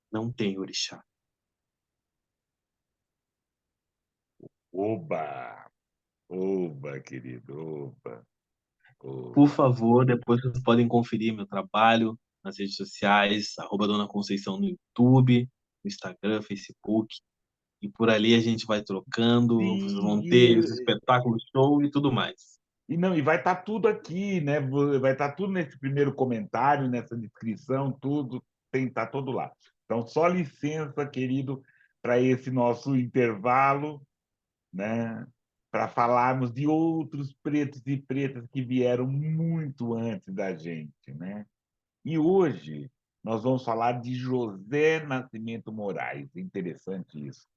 S2: não tem orixá.
S1: Oba! Oba, querido, oba,
S2: Por
S1: oba.
S2: favor, depois vocês podem conferir meu trabalho nas redes sociais, Dona Conceição no YouTube, no Instagram, Facebook, e por ali a gente vai trocando, vocês
S1: Sim,
S2: vão ter os espetáculos, show e tudo mais.
S1: e vai estar tudo aqui, né? Vai estar tudo nesse primeiro comentário, nessa descrição, tudo tem tá todo lá. Então, só licença, querido, para esse nosso intervalo, né? Para falarmos de outros pretos e pretas que vieram muito antes da gente, né? E hoje nós vamos falar de José Nascimento Moraes. Interessante isso.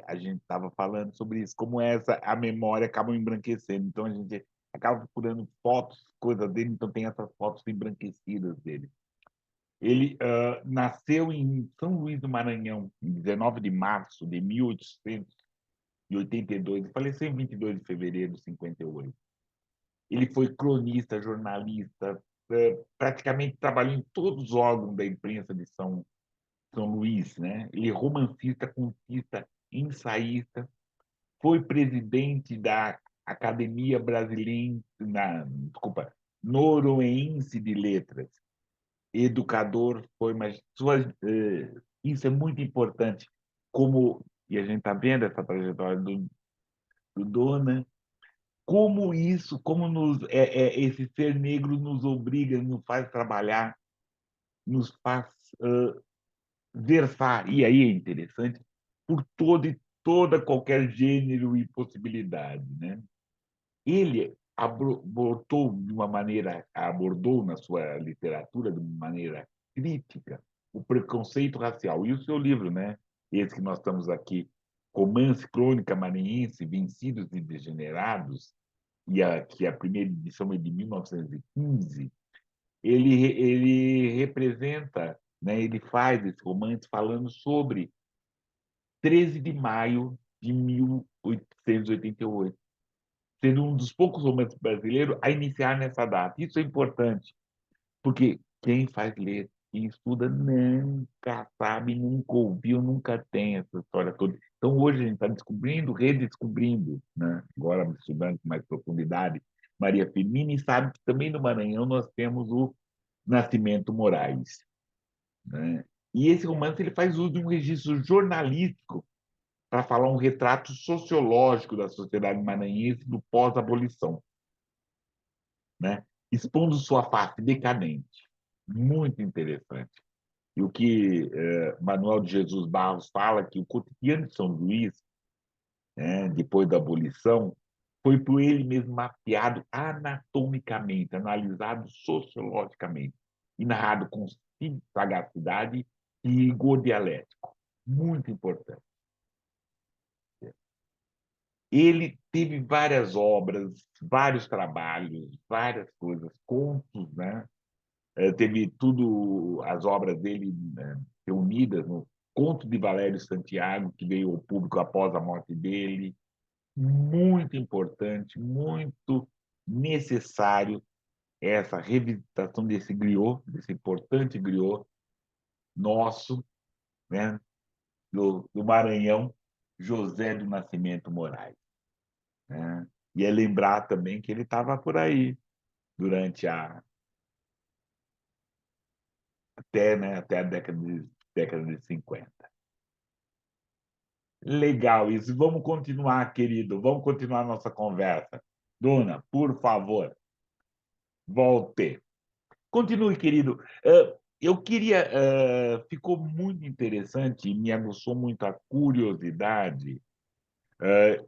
S1: A gente estava falando sobre isso, como a memória acaba embranquecendo. Então a gente acaba procurando fotos, coisas dele, então tem essas fotos embranquecidas dele. Ele nasceu em São Luís do Maranhão, em 19 de março de 1882, e faleceu em 22 de fevereiro de 58. Ele foi cronista, jornalista, praticamente trabalhou em todos os órgãos da imprensa de São Luís, né? Ele é romancista, contista, ensaísta, foi presidente da Academia Brasileira, desculpa, Noruense de Letras, educador, foi, mas isso é muito importante, como, e a gente está vendo essa trajetória do Dona, como isso, como esse ser negro nos obriga, nos faz trabalhar, nos faz versar, e aí é interessante, por toda qualquer gênero e possibilidade, né? Ele abordou na sua literatura de uma maneira crítica o preconceito racial. E o seu livro, né? Esse que nós estamos aqui, Romance Crônica Maranhense, Vencidos e Degenerados, que a primeira edição é de 1915, ele representa, né? Ele faz esse romance falando sobre 13 de maio de 1888, sendo um dos poucos romances brasileiros a iniciar nessa data. Isso é importante, porque quem faz letras, quem estuda, nunca sabe, nunca ouviu, nunca tem essa história toda. Então, hoje a gente está descobrindo, redescobrindo, né? Agora estudando com mais profundidade, Maria Firmina, e sabe que também no Maranhão nós temos o Nascimento Moraes, né? E esse romance ele faz uso de um registro jornalístico para falar um retrato sociológico da sociedade maranhense do pós-abolição, né? Expondo sua face decadente. Muito interessante. E o que Manuel de Jesus Barros fala que o cotidiano de São Luís, né, depois da abolição, foi por ele mesmo mapeado anatomicamente, analisado sociologicamente e narrado com sagacidade e rigor dialético. Muito importante. Ele teve várias obras, vários trabalhos, várias coisas, contos, né? Teve tudo, as obras dele, né, reunidas no Conto de Valério Santiago, que veio ao público após a morte dele. Muito importante, muito necessário essa revisitação desse griot, desse importante griot nosso, né, do Maranhão, José do Nascimento Moraes. Né? E é lembrar também que ele estava por aí durante até a década de 50. Legal isso. Vamos continuar, querido. Vamos continuar a nossa conversa. Dona, por favor, volte. Continue, querido. Eu queria. Ficou muito interessante, me aguçou muito a curiosidade,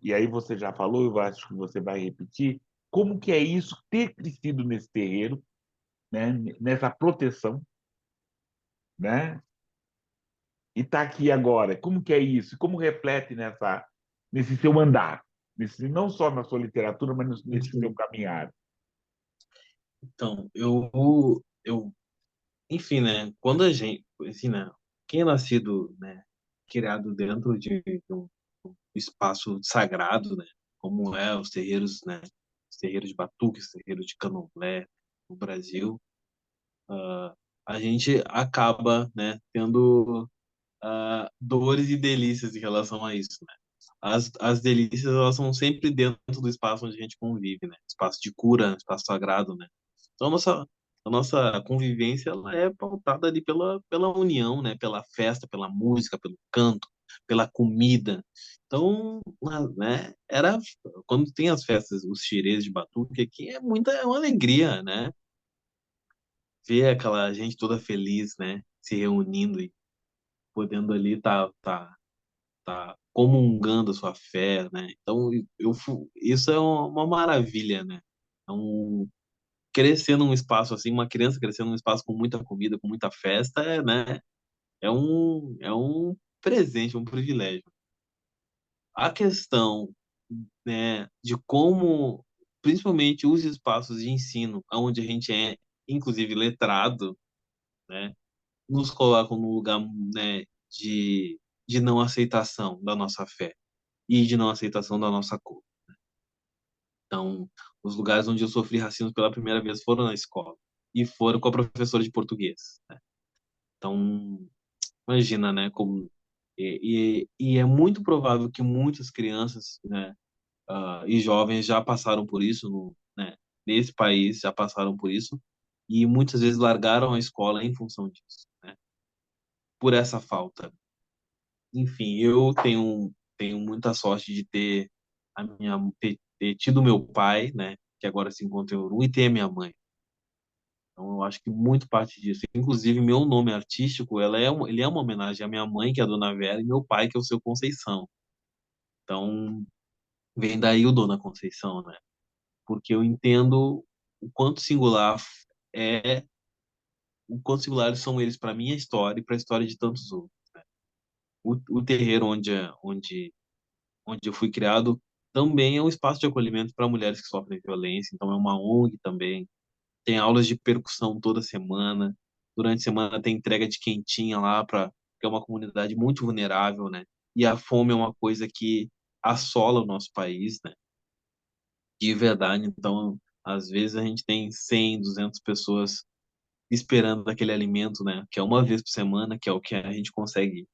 S1: e aí você já falou, eu acho que você vai repetir, como que é isso ter crescido nesse terreiro, né, nessa proteção, né? E está aqui agora. Como que é isso? Como reflete nesse seu andar? Não só na sua literatura, mas nesse seu
S2: Enfim,
S1: caminhar.
S2: então, enfim, né? Quando a gente, assim, né? Quem é nascido, né? Criado dentro de um espaço sagrado, né? Como é os terreiros, né? Os terreiros de batuque, os terreiros de candomblé no Brasil, a gente acaba, né? Tendo dores e delícias em relação a isso, né? As delícias, elas são sempre dentro do espaço onde a gente convive, né? Espaço de cura, espaço sagrado, né? Então, a nossa convivência, ela é pautada ali pela união, né? Pela festa, pela música, pelo canto, pela comida. Então, né? Quando tem as festas, os xirês de batuque aqui, é uma alegria, né? Ver aquela gente toda feliz, né? Se reunindo e podendo ali tá comungando a sua fé, né? Então, isso é uma maravilha, né? Então, crescer num espaço assim, uma criança crescer num espaço com muita comida, com muita festa, né? É um presente, um privilégio. A questão, né, de como, principalmente os espaços de ensino, onde a gente é, inclusive, letrado, né? Nos colocam num lugar, né, de não aceitação da nossa fé e de não aceitação da nossa cor. Então, os lugares onde eu sofri racismo pela primeira vez foram na escola e foram com a professora de português, né? Então, imagina, né, como e é muito provável que muitas crianças, né, e jovens já passaram por isso né, nesse país, já passaram por isso e muitas vezes largaram a escola em função disso, né, por essa falta. Enfim, eu tenho muita sorte de ter tido meu pai, né, que agora se encontra em Ouro, e ter a minha mãe. Então, eu acho que muito parte disso. Inclusive, meu nome artístico, ele é uma homenagem à minha mãe, que é a Dona Vera, e meu pai, que é o Seu Conceição. Então, vem daí o Dona Conceição, né? Porque eu entendo o quanto singular é, o quanto singulares são eles para minha história e para a história de tantos outros. O terreiro onde eu fui criado também é um espaço de acolhimento para mulheres que sofrem violência, então é uma ONG também. Tem aulas de percussão toda semana. Durante a semana tem entrega de quentinha lá para que é uma comunidade muito vulnerável, né? E a fome é uma coisa que assola o nosso país, né? De verdade. Então, às vezes a gente tem 100, 200 pessoas esperando aquele alimento, né? Que é uma vez por semana, que é o que a gente consegue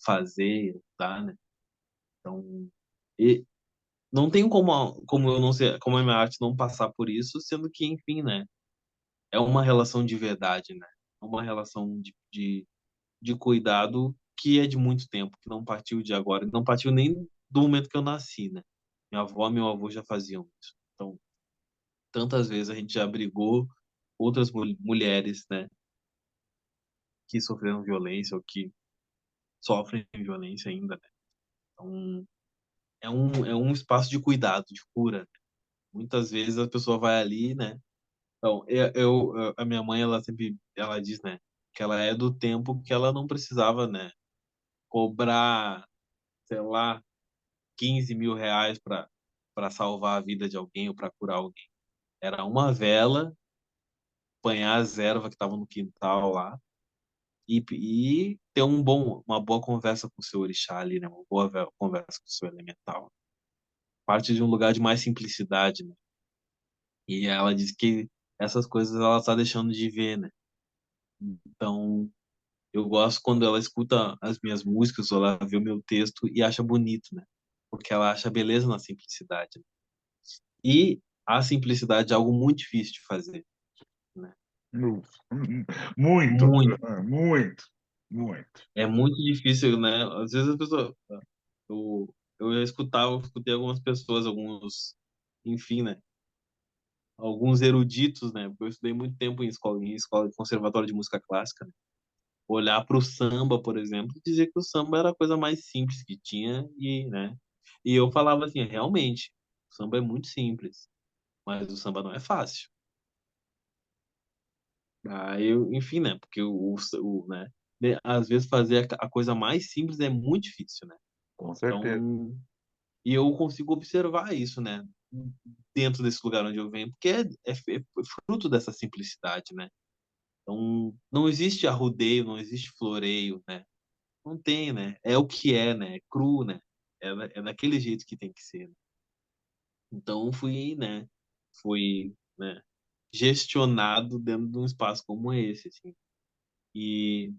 S2: fazer, tá, né? Então, não tem como eu não ser, como a minha arte não passar por isso, sendo que, enfim, né? É uma relação de verdade, né? É uma relação de cuidado que é de muito tempo, que não partiu de agora, não partiu nem do momento que eu nasci, né? Minha avó e meu avô já faziam isso. Então, tantas vezes a gente já abrigou outras mulheres, né, que sofreram violência ou que sofrem violência ainda, né? Então, é um espaço de cuidado, de cura. Muitas vezes a pessoa vai ali, né? Então, a minha mãe, ela sempre, ela diz, né, que ela é do tempo que ela não precisava, né, cobrar, sei lá, 15 mil reais para salvar a vida de alguém ou para curar alguém. Era uma vela, apanhar as ervas que estavam no quintal lá e ter uma boa conversa com o seu orixá ali, né, uma boa conversa com o seu elemental. Parte de um lugar de mais simplicidade, né? E ela diz que essas coisas ela está deixando de ver, né? Então, eu gosto quando ela escuta as minhas músicas ou ela vê o meu texto e acha bonito, né? Porque ela acha beleza na simplicidade, né? E a simplicidade é algo muito difícil de fazer, né?
S1: Nu. Muito,
S2: Muito.
S1: muito, muito.
S2: É muito difícil, né? Às vezes a pessoa. Eu escutei algumas pessoas, enfim, né? Alguns eruditos, né? Porque eu estudei muito tempo em escola de conservatório de música clássica, né? Olhar para o samba, por exemplo, e dizer que o samba era a coisa mais simples que tinha né? E eu falava assim, realmente, o samba é muito simples, mas o samba não é fácil. Enfim, né? Porque às vezes fazer a coisa mais simples é muito difícil, né?
S1: Com certeza.
S2: Então, e eu consigo observar isso, né? Dentro desse lugar onde eu venho, porque é fruto dessa simplicidade, né? Então, não existe arrudeio, não existe floreio, né? Não tem, né? É o que é, né? É cru, né? É daquele jeito que tem que ser, né? Então, fui, né? Gestionado dentro de um espaço como esse, assim. E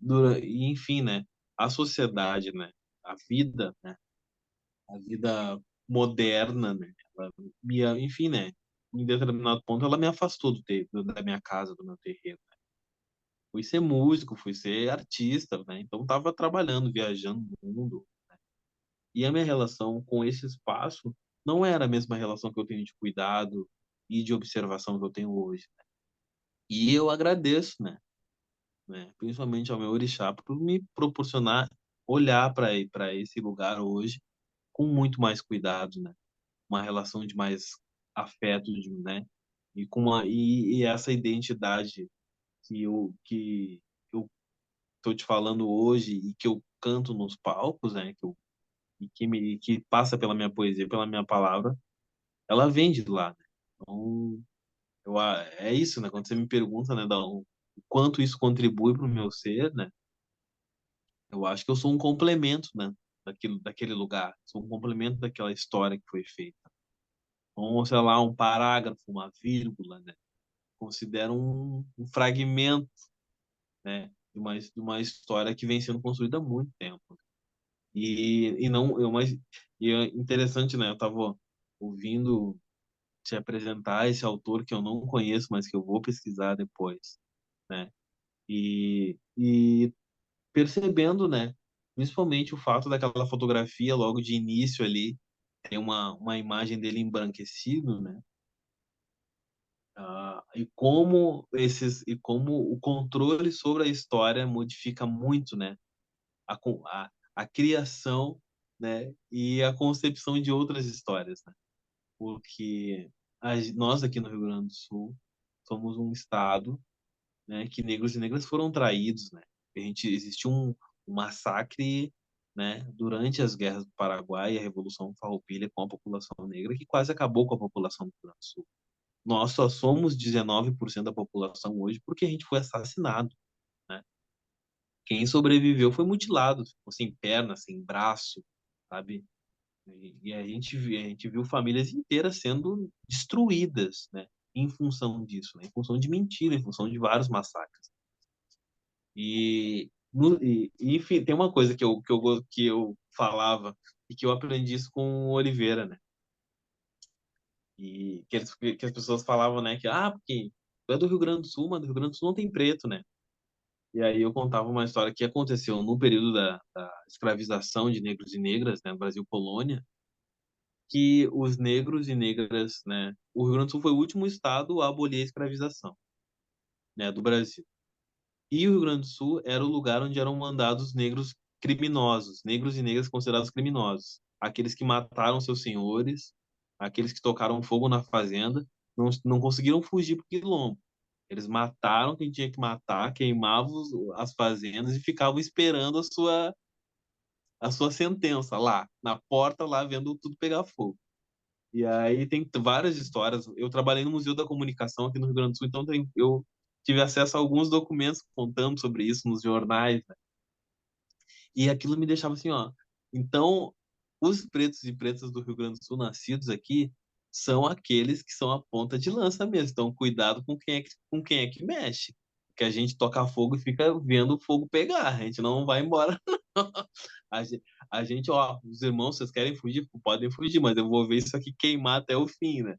S2: enfim, né? A sociedade, né? A vida, né? A vida moderna, né? Enfim, né? Em determinado ponto, ela me afastou da minha casa, do meu terreno. Fui ser músico, fui ser artista, né? Então, estava trabalhando, viajando no mundo. E a minha relação com esse espaço não era a mesma relação que eu tenho de cuidado e de observação que eu tenho hoje. E eu agradeço, né? Principalmente ao meu orixá por me proporcionar olhar para esse lugar hoje com muito mais cuidado, né? Uma relação de mais afeto, né? E essa identidade que eu tô te falando hoje e que eu canto nos palcos, né? Que passa pela minha poesia, pela minha palavra, ela vem de lá, né? Então, é isso, né? Quando você me pergunta, né, o quanto isso contribui para o meu ser, né? Eu acho que eu sou um complemento, né? Daquele lugar, sou um complemento daquela história que foi feita. Então, sei lá, um parágrafo, uma vírgula, né? Considero um fragmento, né? De uma história que vem sendo construída há muito tempo. E não, e é interessante, né? Eu estava ouvindo te apresentar esse autor que eu não conheço, mas que eu vou pesquisar depois, né? E percebendo, né? Principalmente o fato daquela fotografia logo de início ali, tem uma imagem dele embranquecido, né? E como o controle sobre a história modifica muito, né? A criação, né? E a concepção de outras histórias, né? Porque nós aqui no Rio Grande do Sul somos um estado, né, que negros e negras foram traídos, né? Existiu um massacre, né, durante as guerras do Paraguai e a Revolução Farroupilha com a população negra que quase acabou com a população do Rio Grande do Sul. Nós só somos 19% da população hoje porque a gente foi assassinado, né? Quem sobreviveu foi mutilado, ficou sem perna, sem braço, sabe? E a gente viu famílias inteiras sendo destruídas, né? Em função disso, né? Em função de mentira, em função de vários massacres. Enfim, tem uma coisa que eu falava e que eu aprendi isso com o Oliveira, né? E que as pessoas falavam, né, que, porque tu é do Rio Grande do Sul, mas do Rio Grande do Sul não tem preto, né? E aí eu contava uma história que aconteceu no período da escravização de negros e negras, né, no Brasil colônia, que os negros e negras, né, o Rio Grande do Sul foi o último estado a abolir a escravização, né, do Brasil. E o Rio Grande do Sul era o lugar onde eram mandados negros criminosos, negros e negras considerados criminosos, aqueles que mataram seus senhores, aqueles que tocaram fogo na fazenda, não conseguiram fugir para o quilombo. Eles mataram quem tinha que matar, queimavam as fazendas e ficavam esperando a sua sentença lá, na porta, lá vendo tudo pegar fogo. E aí tem várias histórias. Eu trabalhei no Museu da Comunicação aqui no Rio Grande do Sul, então eu tive acesso a alguns documentos contando sobre isso nos jornais, né? E aquilo me deixava assim, ó. Então, os pretos e pretas do Rio Grande do Sul nascidos aqui são aqueles que são a ponta de lança mesmo. Então, cuidado com quem é que mexe. Que a gente toca fogo e fica vendo o fogo pegar. A gente não vai embora, não. Ó, os irmãos, vocês querem fugir? Podem fugir, mas eu vou ver isso aqui queimar até o fim, né?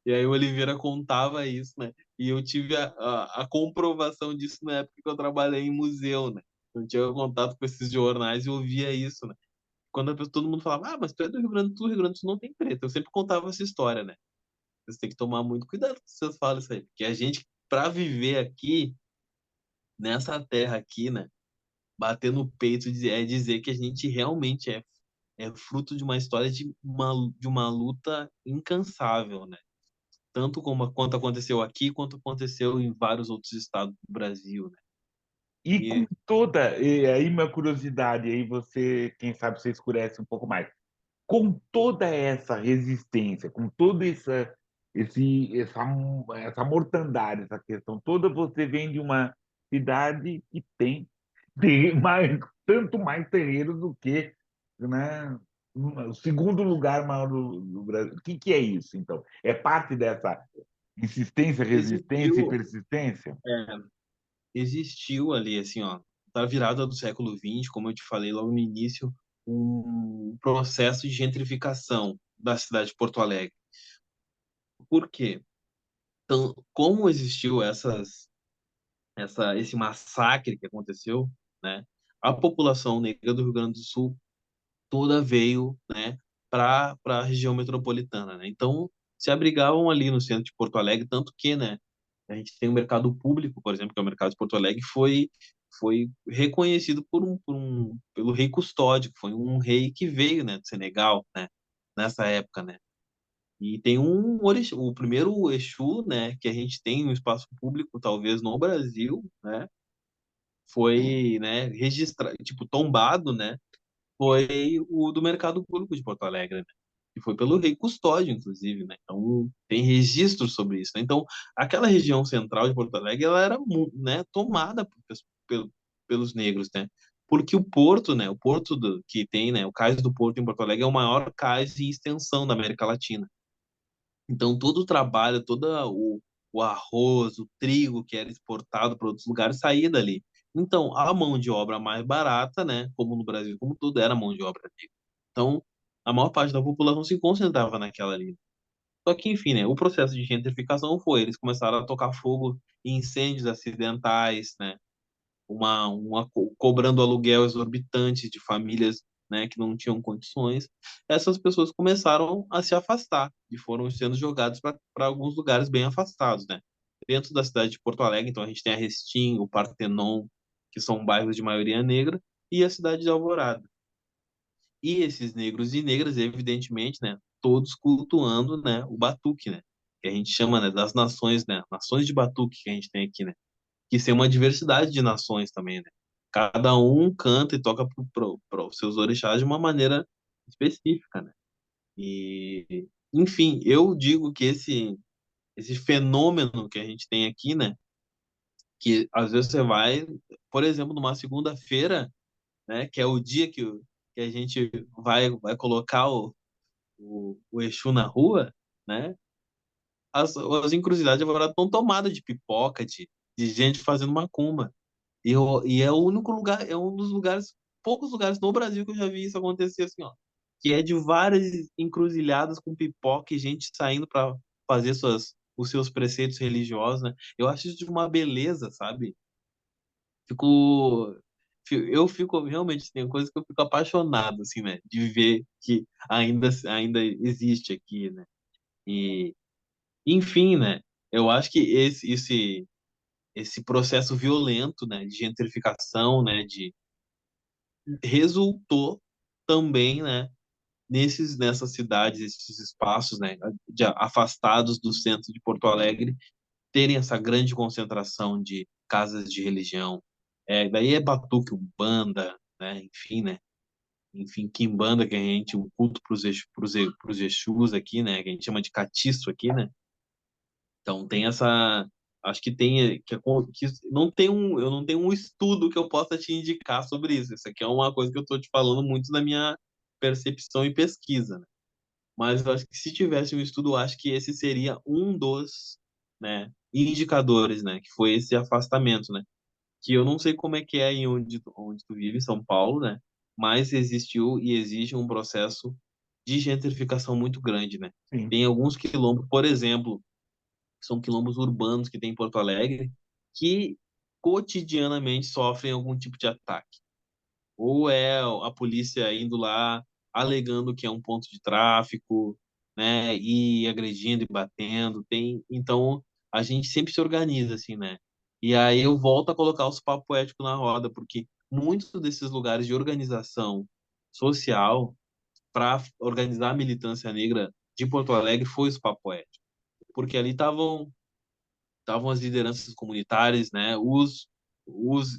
S2: E aí o Oliveira contava isso, né? E eu tive a comprovação disso na época que eu trabalhei em museu, né? Eu tinha contato com esses jornais e eu via isso, né? Quando todo mundo falava, mas tu é do Rio Grande do Sul, Rio Grande do Sul não tem preto. Eu sempre contava essa história, né? Vocês têm que tomar muito cuidado quando vocês falam isso aí. Porque a gente, para viver aqui, nessa terra aqui, né? Bater no peito é dizer que a gente realmente é fruto de uma história de uma luta incansável, né? Tanto como quanto aconteceu aqui, quanto aconteceu em vários outros estados do Brasil, né?
S1: E com
S2: E
S1: toda, e aí uma curiosidade, aí você, quem sabe, você escurece um pouco mais. Com toda essa resistência, com toda essa mortandade, essa questão toda, você vem de uma cidade que tem mais, tanto mais terreiros do que, né, o segundo lugar maior do Brasil. O que é isso, então? É parte dessa insistência, resistência e
S2: existiu,
S1: persistência?
S2: é, existiu ali, assim, ó, da virada do século XX, como eu te falei logo no início, um processo de gentrificação da cidade de Porto Alegre. Por quê? Então, como existiu esse massacre que aconteceu, né? A população negra do Rio Grande do Sul toda veio, né, para a região metropolitana, né? Então, se abrigavam ali no centro de Porto Alegre, tanto que, né, a gente tem o mercado público, por exemplo, que é o mercado de Porto Alegre, foi reconhecido pelo rei Custódio, que foi um rei que veio, né, do Senegal, né, nessa época, né? E tem o primeiro Exu, né, que a gente tem no espaço público, talvez no Brasil, né, foi, né, registrado, tipo, tombado, né, foi o do Mercado Público de Porto Alegre, né? Que foi pelo Rei Custódio, inclusive, né? Então, tem registros sobre isso, né? Então, aquela região central de Porto Alegre, ela era, né, tomada pelo- pelos negros, né? Porque o porto, né, o porto que tem, né, o cais do Porto em Porto Alegre é o maior cais em extensão da América Latina. Então, todo o trabalho, todo o arroz, o trigo que era exportado para outros lugares saía dali. Então, a mão de obra mais barata, né, como no Brasil, como tudo, era mão de obra negra. Então, a maior parte da população se concentrava naquela ali. Só que, enfim, né, o processo de gentrificação foi, eles começaram a tocar fogo em incêndios acidentais, né, cobrando aluguel exorbitante de famílias, né, que não tinham condições. Essas pessoas começaram a se afastar e foram sendo jogadas para alguns lugares bem afastados, né? Dentro da cidade de Porto Alegre, então a gente tem a Restinga, o Partenon, que são bairros de maioria negra, e a cidade de Alvorada. E esses negros e negras, evidentemente, né, todos cultuando, né, o batuque, né, que a gente chama, né, das nações, né, nações de batuque que a gente tem aqui, né, que tem uma diversidade de nações também, né? Cada um canta e toca para os seus orixás de uma maneira específica, né? E, enfim, eu digo que esse fenômeno que a gente tem aqui, né? Que às vezes você vai, por exemplo, numa segunda-feira, né? Que é o dia que a gente vai colocar o Exu na rua, né? As encruzilhadas agora estão tomadas de pipoca, de gente fazendo macumba. E é o único lugar, é um dos lugares, poucos lugares no Brasil que eu já vi isso acontecer assim, ó. Que é de várias encruzilhadas com pipoca e gente saindo fazer os seus preceitos religiosos, né? Eu acho isso de uma beleza, sabe? Fico, eu fico realmente tem coisas que eu fico apaixonado, assim, né? De ver que ainda existe aqui, né? E, enfim, né? Eu acho que esse processo violento, né, de gentrificação, né, de resultou também, né, nessas cidades, esses espaços, né, afastados do centro de Porto Alegre, terem essa grande concentração de casas de religião. Daí é batuque, umbanda, né, enfim, né, enfim, quimbanda, que a gente, o culto para os Exus aqui, né, que a gente chama de catiço aqui, né. Então tem essa, acho que tem que não tem eu não tenho um estudo que eu possa te indicar sobre isso. Isso aqui é uma coisa que eu estou te falando muito da minha percepção e pesquisa, né? Mas eu acho que se tivesse um estudo, eu acho que esse seria um dos, né, indicadores, né, que foi esse afastamento, né? Que eu não sei como é que é em onde tu vive, em São Paulo, né? Mas existiu e existe um processo de gentrificação muito grande, né?
S1: Sim.
S2: Tem alguns quilombos, por exemplo, são quilombos urbanos que tem em Porto Alegre, que cotidianamente sofrem algum tipo de ataque. Ou é a polícia indo lá alegando que é um ponto de tráfico, né, e agredindo e batendo. Então a gente sempre se organiza assim, né? E aí eu volto a colocar os papos poéticos na roda, porque muitos desses lugares de organização social para organizar a militância negra de Porto Alegre foi os papos poéticos, porque ali estavam as lideranças comunitárias, né, os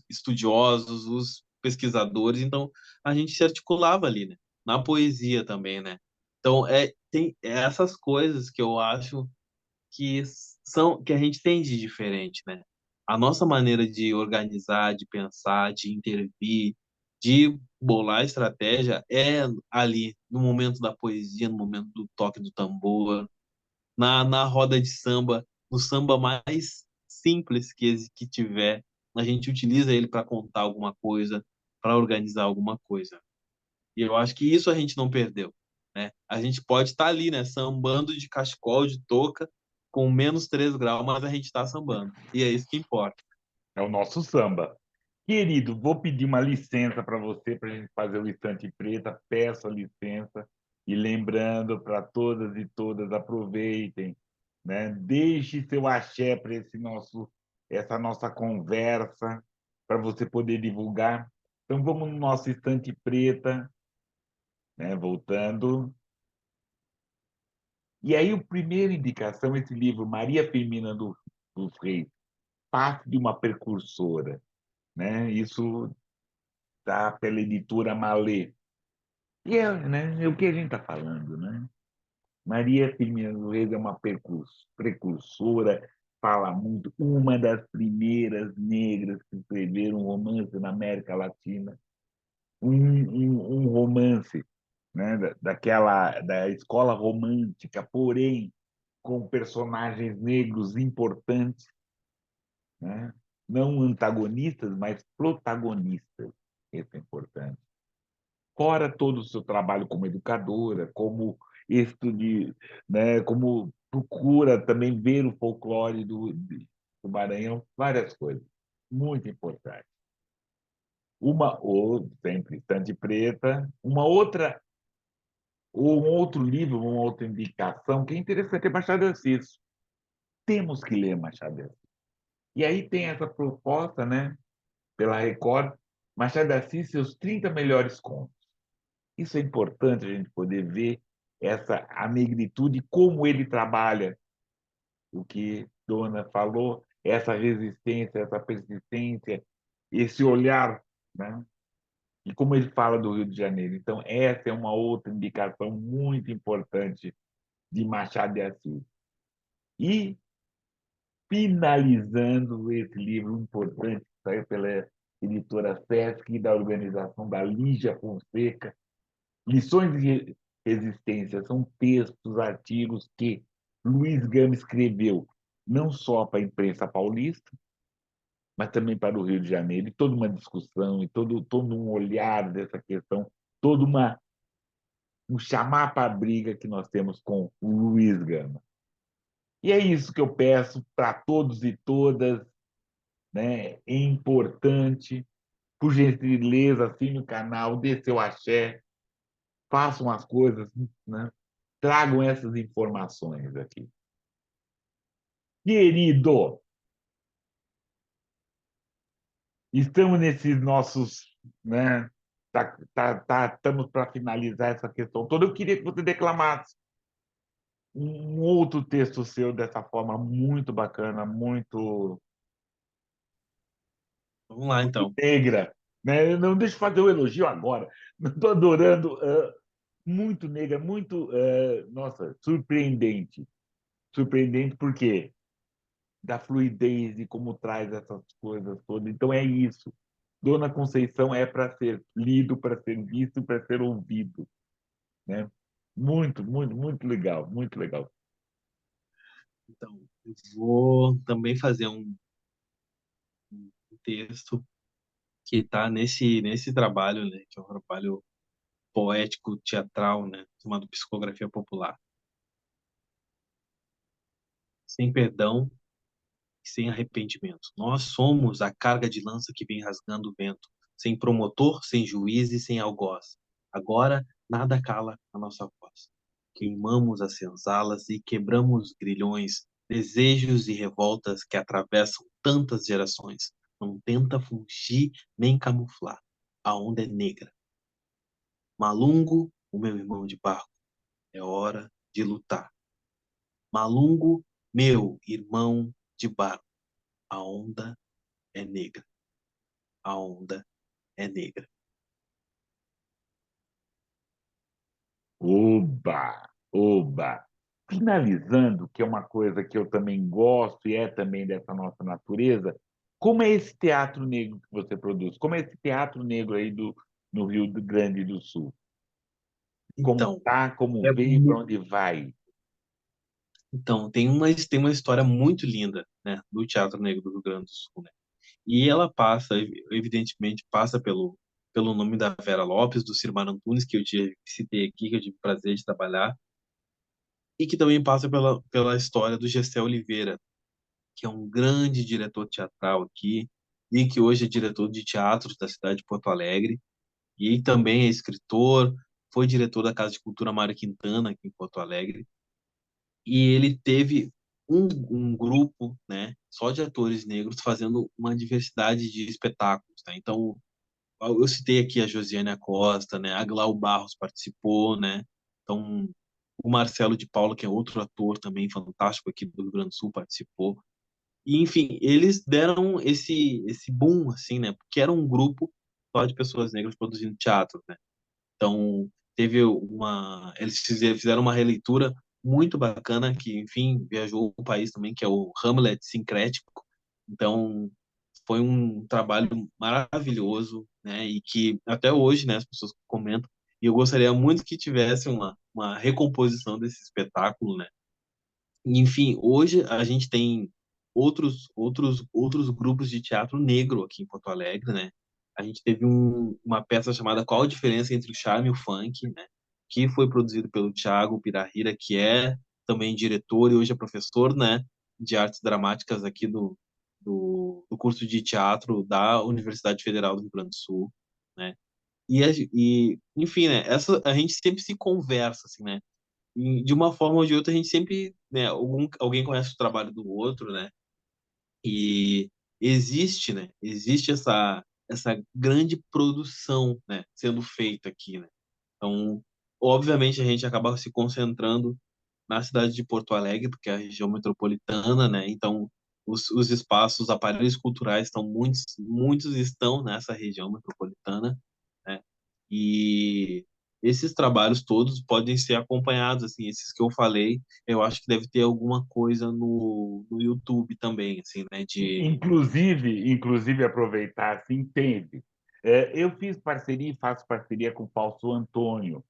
S2: estudiosos, os pesquisadores, então a gente se articulava ali, né, na poesia também, né. Então tem essas coisas que eu acho que são que a gente tem de diferente, né. A nossa maneira de organizar, de pensar, de intervir, de bolar estratégia é ali no momento da poesia, no momento do toque do tambor, na roda de samba, no samba mais simples que tiver, a gente utiliza ele para contar alguma coisa, para organizar alguma coisa. E eu acho que isso a gente não perdeu, né? A gente pode estar ali, né, sambando de cachecol, de touca, com -3 graus, mas a gente está sambando. E é isso que importa.
S1: É o nosso samba. Querido, vou pedir uma licença para você para a gente fazer o Estante Preta. Peço a licença e lembrando para todas e todas, aproveitem, né? Deixe seu axé para essa nossa conversa, para você poder divulgar. Então vamos no nosso Estante Preta, né? Voltando. E aí, a primeira indicação, esse livro, Maria Firmina dos Reis, parte de uma precursora, né? Isso está pela editora Malê. E é o que a gente está falando, né? Maria Firmina dos Reis é uma precursora, fala muito, uma das primeiras negras que escreveram um romance na América Latina, um romance, né, da escola romântica, porém com personagens negros importantes, né? Não antagonistas, mas protagonistas. Isso é importante. Fora todo o seu trabalho como educadora, como estude, né, como procura também ver o folclore do Maranhão, várias coisas. Muito importante. Uma ou sempre Estante Preta, ou um outro livro, uma outra indicação que é interessante é Machado de Assis. Temos que ler Machado de Assis. E aí tem essa proposta, né, pela Record, Machado de Assis, seus 30 melhores contos. Isso é importante a gente poder ver a negritude, como ele trabalha, o que Dona falou, essa resistência, essa persistência, esse olhar, né? E como ele fala do Rio de Janeiro. Então, essa é uma outra indicação muito importante de Machado de Assis. E, finalizando esse livro importante, que saiu pela editora Sesc, da organização da Lígia Fonseca, Lições de Resistência são textos, artigos que Luiz Gama escreveu não só para a imprensa paulista, mas também para o Rio de Janeiro, e toda uma discussão, e todo um olhar dessa questão, um chamar para a briga que nós temos com o Luiz Gama. E é isso que eu peço para todos e todas, né? É importante, por gentileza, assine o canal, dê seu axé, façam as coisas, né? Tragam essas informações aqui. Querido, estamos nesses nossos, né? Estamos para finalizar essa questão toda. Eu queria que você declamasse um outro texto seu dessa forma muito bacana,
S2: Vamos lá,
S1: muito
S2: então.
S1: negra. Né? Não deixa eu fazer o elogio agora. Estou adorando. Muito negra, muito, nossa, surpreendente. Surpreendente porque da fluidez e como traz essas coisas todas. Então é isso. Dona Conceição é para ser lido, para ser visto, para ser ouvido, né? Muito, muito, muito legal, muito legal.
S2: Então, eu vou também fazer um texto que está nesse trabalho, né, que é um trabalho poético, teatral, né, chamado Psicografia Popular. Sem perdão e sem arrependimento. Nós somos a carga de lança que vem rasgando o vento, sem promotor, sem juiz e sem algoz. Agora, nada cala a nossa voz. Queimamos as senzalas e quebramos grilhões, desejos e revoltas que atravessam tantas gerações. Não tenta fugir nem camuflar. A onda é negra. Malungo, o meu irmão de barco, é hora de lutar. Malungo, meu irmão de barco, a onda é negra. A onda é negra.
S1: Oba, oba. Finalizando, que é uma coisa que eu também gosto e é também dessa nossa natureza, como é esse teatro negro que você produz? Como é esse teatro negro aí no Rio Grande do Sul? Como
S2: Então,
S1: tá, como
S2: é
S1: veio, para onde vai?
S2: então tem uma história muito linda, né, do Teatro Negro do Rio Grande do Sul, né? E ela passa, evidentemente, passa pelo nome da Vera Lopes, do Cirmar Antunes, que eu te citei aqui, que eu tive o prazer de trabalhar, e que também passa pela história do Gessé Oliveira, que é um grande diretor teatral aqui, e que hoje é diretor de teatros da cidade de Porto Alegre, e também é escritor, foi diretor da Casa de Cultura Mário Quintana, aqui em Porto Alegre, e ele teve um grupo, né, só de atores negros fazendo uma diversidade de espetáculos, né? Então, eu citei aqui a Josiane Acosta, né, a Glau Barros participou, né? Então, o Marcelo de Paula, que é outro ator também fantástico aqui do Rio Grande do Sul, participou. E, enfim, eles deram esse boom, assim, né? Porque era um grupo só de pessoas negras produzindo teatro, né? Então, eles fizeram uma releitura muito bacana que, enfim, viajou o país também, que é o Hamlet sincrético. Então, foi um trabalho maravilhoso, né? E que até hoje, né, as pessoas comentam. E eu gostaria muito que tivesse uma recomposição desse espetáculo, né? Enfim, hoje a gente tem outros grupos de teatro negro aqui em Porto Alegre, né? A gente teve uma peça chamada Qual a Diferença entre o Charme e o Funk, né? Que foi produzido pelo Thiago Pirahira, que é também diretor e hoje é professor, né? De artes dramáticas aqui do curso de teatro da Universidade Federal do Rio Grande do Sul, né? Enfim, né? A gente sempre se conversa, assim, né? E de uma forma ou de outra, a gente sempre, né, alguém conhece o trabalho do outro, né? E existe essa grande produção, né, sendo feita aqui, né? Então, obviamente, a gente acaba se concentrando na cidade de Porto Alegre, porque é a região metropolitana, né? Então, os espaços, os aparelhos culturais estão muitos estão nessa região metropolitana, né? E esses trabalhos todos podem ser acompanhados, assim, esses que eu falei, eu acho que deve ter alguma coisa no YouTube também, assim, né?
S1: Inclusive aproveitar assim, teve. Eu fiz parceria e faço parceria com o Fausto Antônio,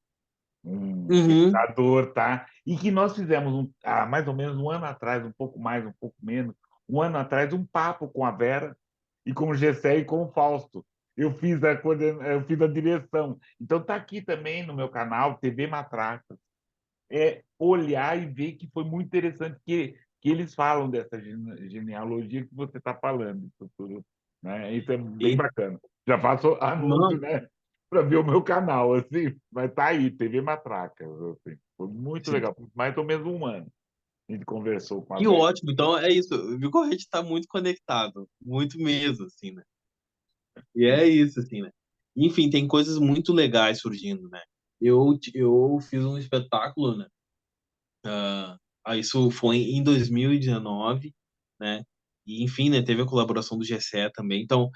S1: um
S2: Uhum.
S1: pesquisador, tá? E que nós fizemos há mais ou menos um ano atrás, um pouco mais, um pouco menos, um ano atrás, um papo com a Vera e com o Gessé e com o Fausto. Eu fiz a direção. Então está aqui também no meu canal, TV Matraca. Olhar e ver que foi muito interessante, que que eles falam dessa genealogia que você está falando, isso tudo, né? Isso é bem
S2: E,
S1: bacana. Já faço anúncio,
S2: não,
S1: né? Para ver o meu canal, assim, mas tá aí, TV Matracas, assim. Foi muito
S2: sim.
S1: legal, mais ou menos um ano a gente conversou com a
S2: Que
S1: Vera.
S2: ótimo. Então é isso. Viu que a gente está muito conectado, muito mesmo, assim, né? E é isso, assim, né? Enfim, tem coisas muito legais surgindo, né? Eu fiz um espetáculo, né? Isso foi em 2019, né? E, enfim, né? Teve a colaboração do GCE também. Então,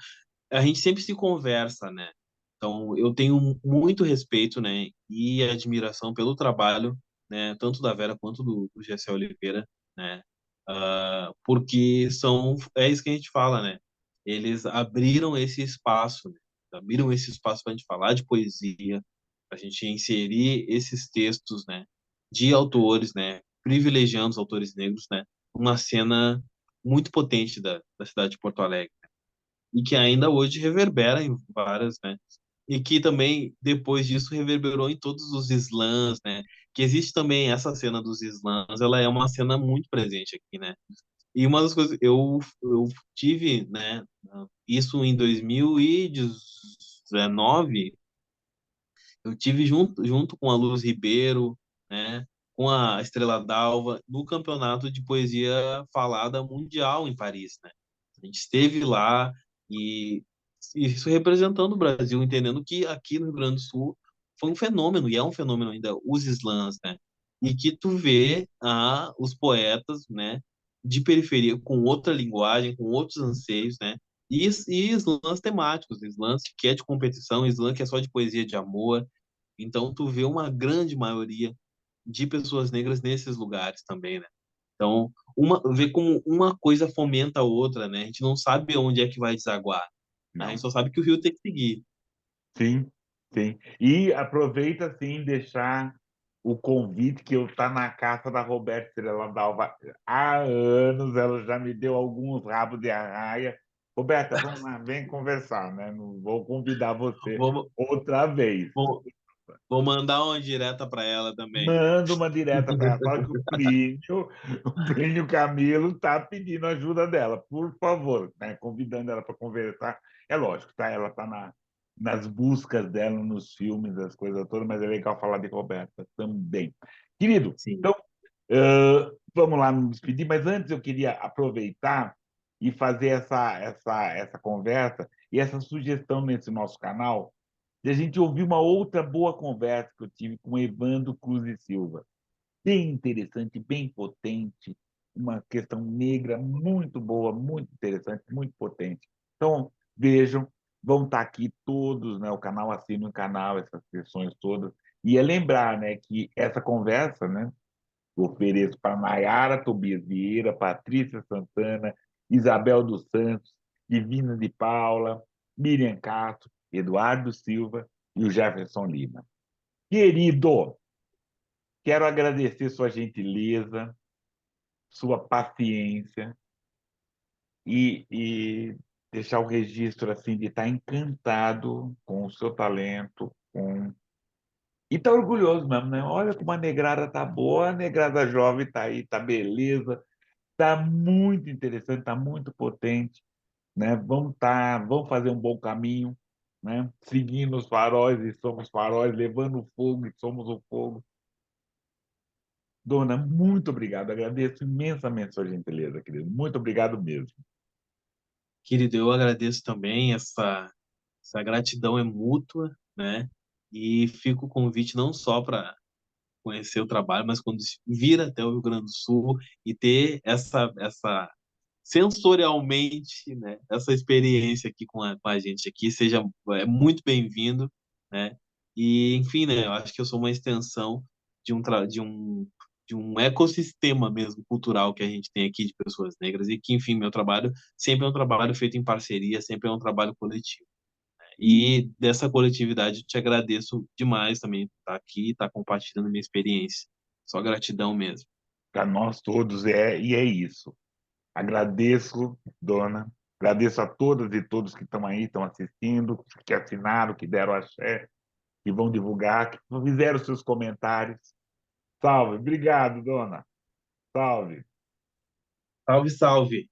S2: a gente sempre se conversa, né? Então, eu tenho muito respeito, né? E admiração pelo trabalho, né? Tanto da Vera quanto do GCE Oliveira, né? Porque é isso que a gente fala, né? Eles abriram esse espaço, né? Abriram esse espaço para a gente falar de poesia, para a gente inserir esses textos, né? De autores, né? Privilegiando os autores negros, né? Uma cena muito potente da cidade de Porto Alegre e que ainda hoje reverbera em várias, né? E que também depois disso reverberou em todos os slams, né? Que existe também essa cena dos slams, ela é uma cena muito presente aqui, né? E uma das coisas eu tive, né? Isso em 2019 eu tive junto com a Luz Ribeiro, né, com a Estrela d'Alva, no campeonato de poesia falada mundial em Paris, né? A gente esteve lá e isso representando o Brasil, entendendo que aqui no Rio Grande do Sul foi um fenômeno, e é um fenômeno ainda, os slams, né? E que tu vê os poetas, né, de periferia com outra linguagem, com outros anseios, né? E slams temáticos, slams que é de competição, slam que é só de poesia de amor, então, tu vê uma grande maioria de pessoas negras nesses lugares também, né? Então, vê como uma coisa fomenta a outra, né? A gente não sabe onde é que vai desaguar. A gente
S1: Não.
S2: só sabe que o rio tem que seguir.
S1: Sim, sim. E aproveita, assim, deixar o convite que eu tá na casa da Roberta Estrela Dalva há anos, ela já me deu alguns rabos de arraia. Roberta, vamos lá, vem conversar, né? Não vou convidar você
S2: Vou,
S1: outra vez.
S2: vou, vou mandar uma direta para ela também.
S1: Manda uma direta para ela. Fala que o Plínio Camilo está pedindo ajuda dela, por favor, né? Convidando ela para conversar. É lógico, tá? Ela está nas buscas dela, nos filmes, as coisas todas, mas é legal falar de Roberta também. Querido,
S2: Sim,
S1: então, vamos lá nos despedir, mas antes eu queria aproveitar e fazer essa conversa e essa sugestão nesse nosso canal de a gente ouvir uma outra boa conversa que eu tive com o Evandro Cruz e Silva. Bem interessante, bem potente, uma questão negra muito boa, muito interessante, muito potente. Então, vejam, vão estar aqui todos, né? O canal assina o canal, essas sessões todas. E é lembrar, né, que essa conversa, né, eu ofereço para Nayara Tobias Vieira, Patrícia Santana, Isabel dos Santos, Divina de Paula, Miriam Castro, Eduardo Silva e o Jefferson Lima. Querido, quero agradecer sua gentileza, sua paciência e deixar o registro assim de estar encantado com o seu talento, e tá orgulhoso mesmo, né? Olha como a negrada tá boa, a negrada jovem tá aí, tá beleza. Está muito interessante, está muito potente, né? Vamos fazer um bom caminho, né? Seguindo os faróis e somos faróis, levando o fogo e somos o fogo. Dona, muito obrigado, agradeço imensamente sua gentileza, querido. Muito obrigado mesmo.
S2: querido, eu agradeço também. Essa gratidão é mútua, né? E fica o convite não só para conhecer o trabalho, mas quando vir até o Rio Grande do Sul e ter essa sensorialmente, né, essa experiência aqui com a gente aqui, seja muito bem-vindo, né? E enfim, né, eu acho que eu sou uma extensão de um ecossistema mesmo cultural que a gente tem aqui de pessoas negras e que, enfim, meu trabalho sempre é um trabalho feito em parceria, sempre é um trabalho coletivo. E dessa coletividade eu te agradeço demais também por estar aqui, estar compartilhando minha experiência. Só gratidão mesmo.
S1: Para nós todos e é isso. Agradeço, dona. Agradeço a todas e todos que estão aí, estão assistindo, que assinaram, que deram axé, que vão divulgar, que fizeram seus comentários. Salve. Obrigado, dona. Salve.
S2: Salve, salve!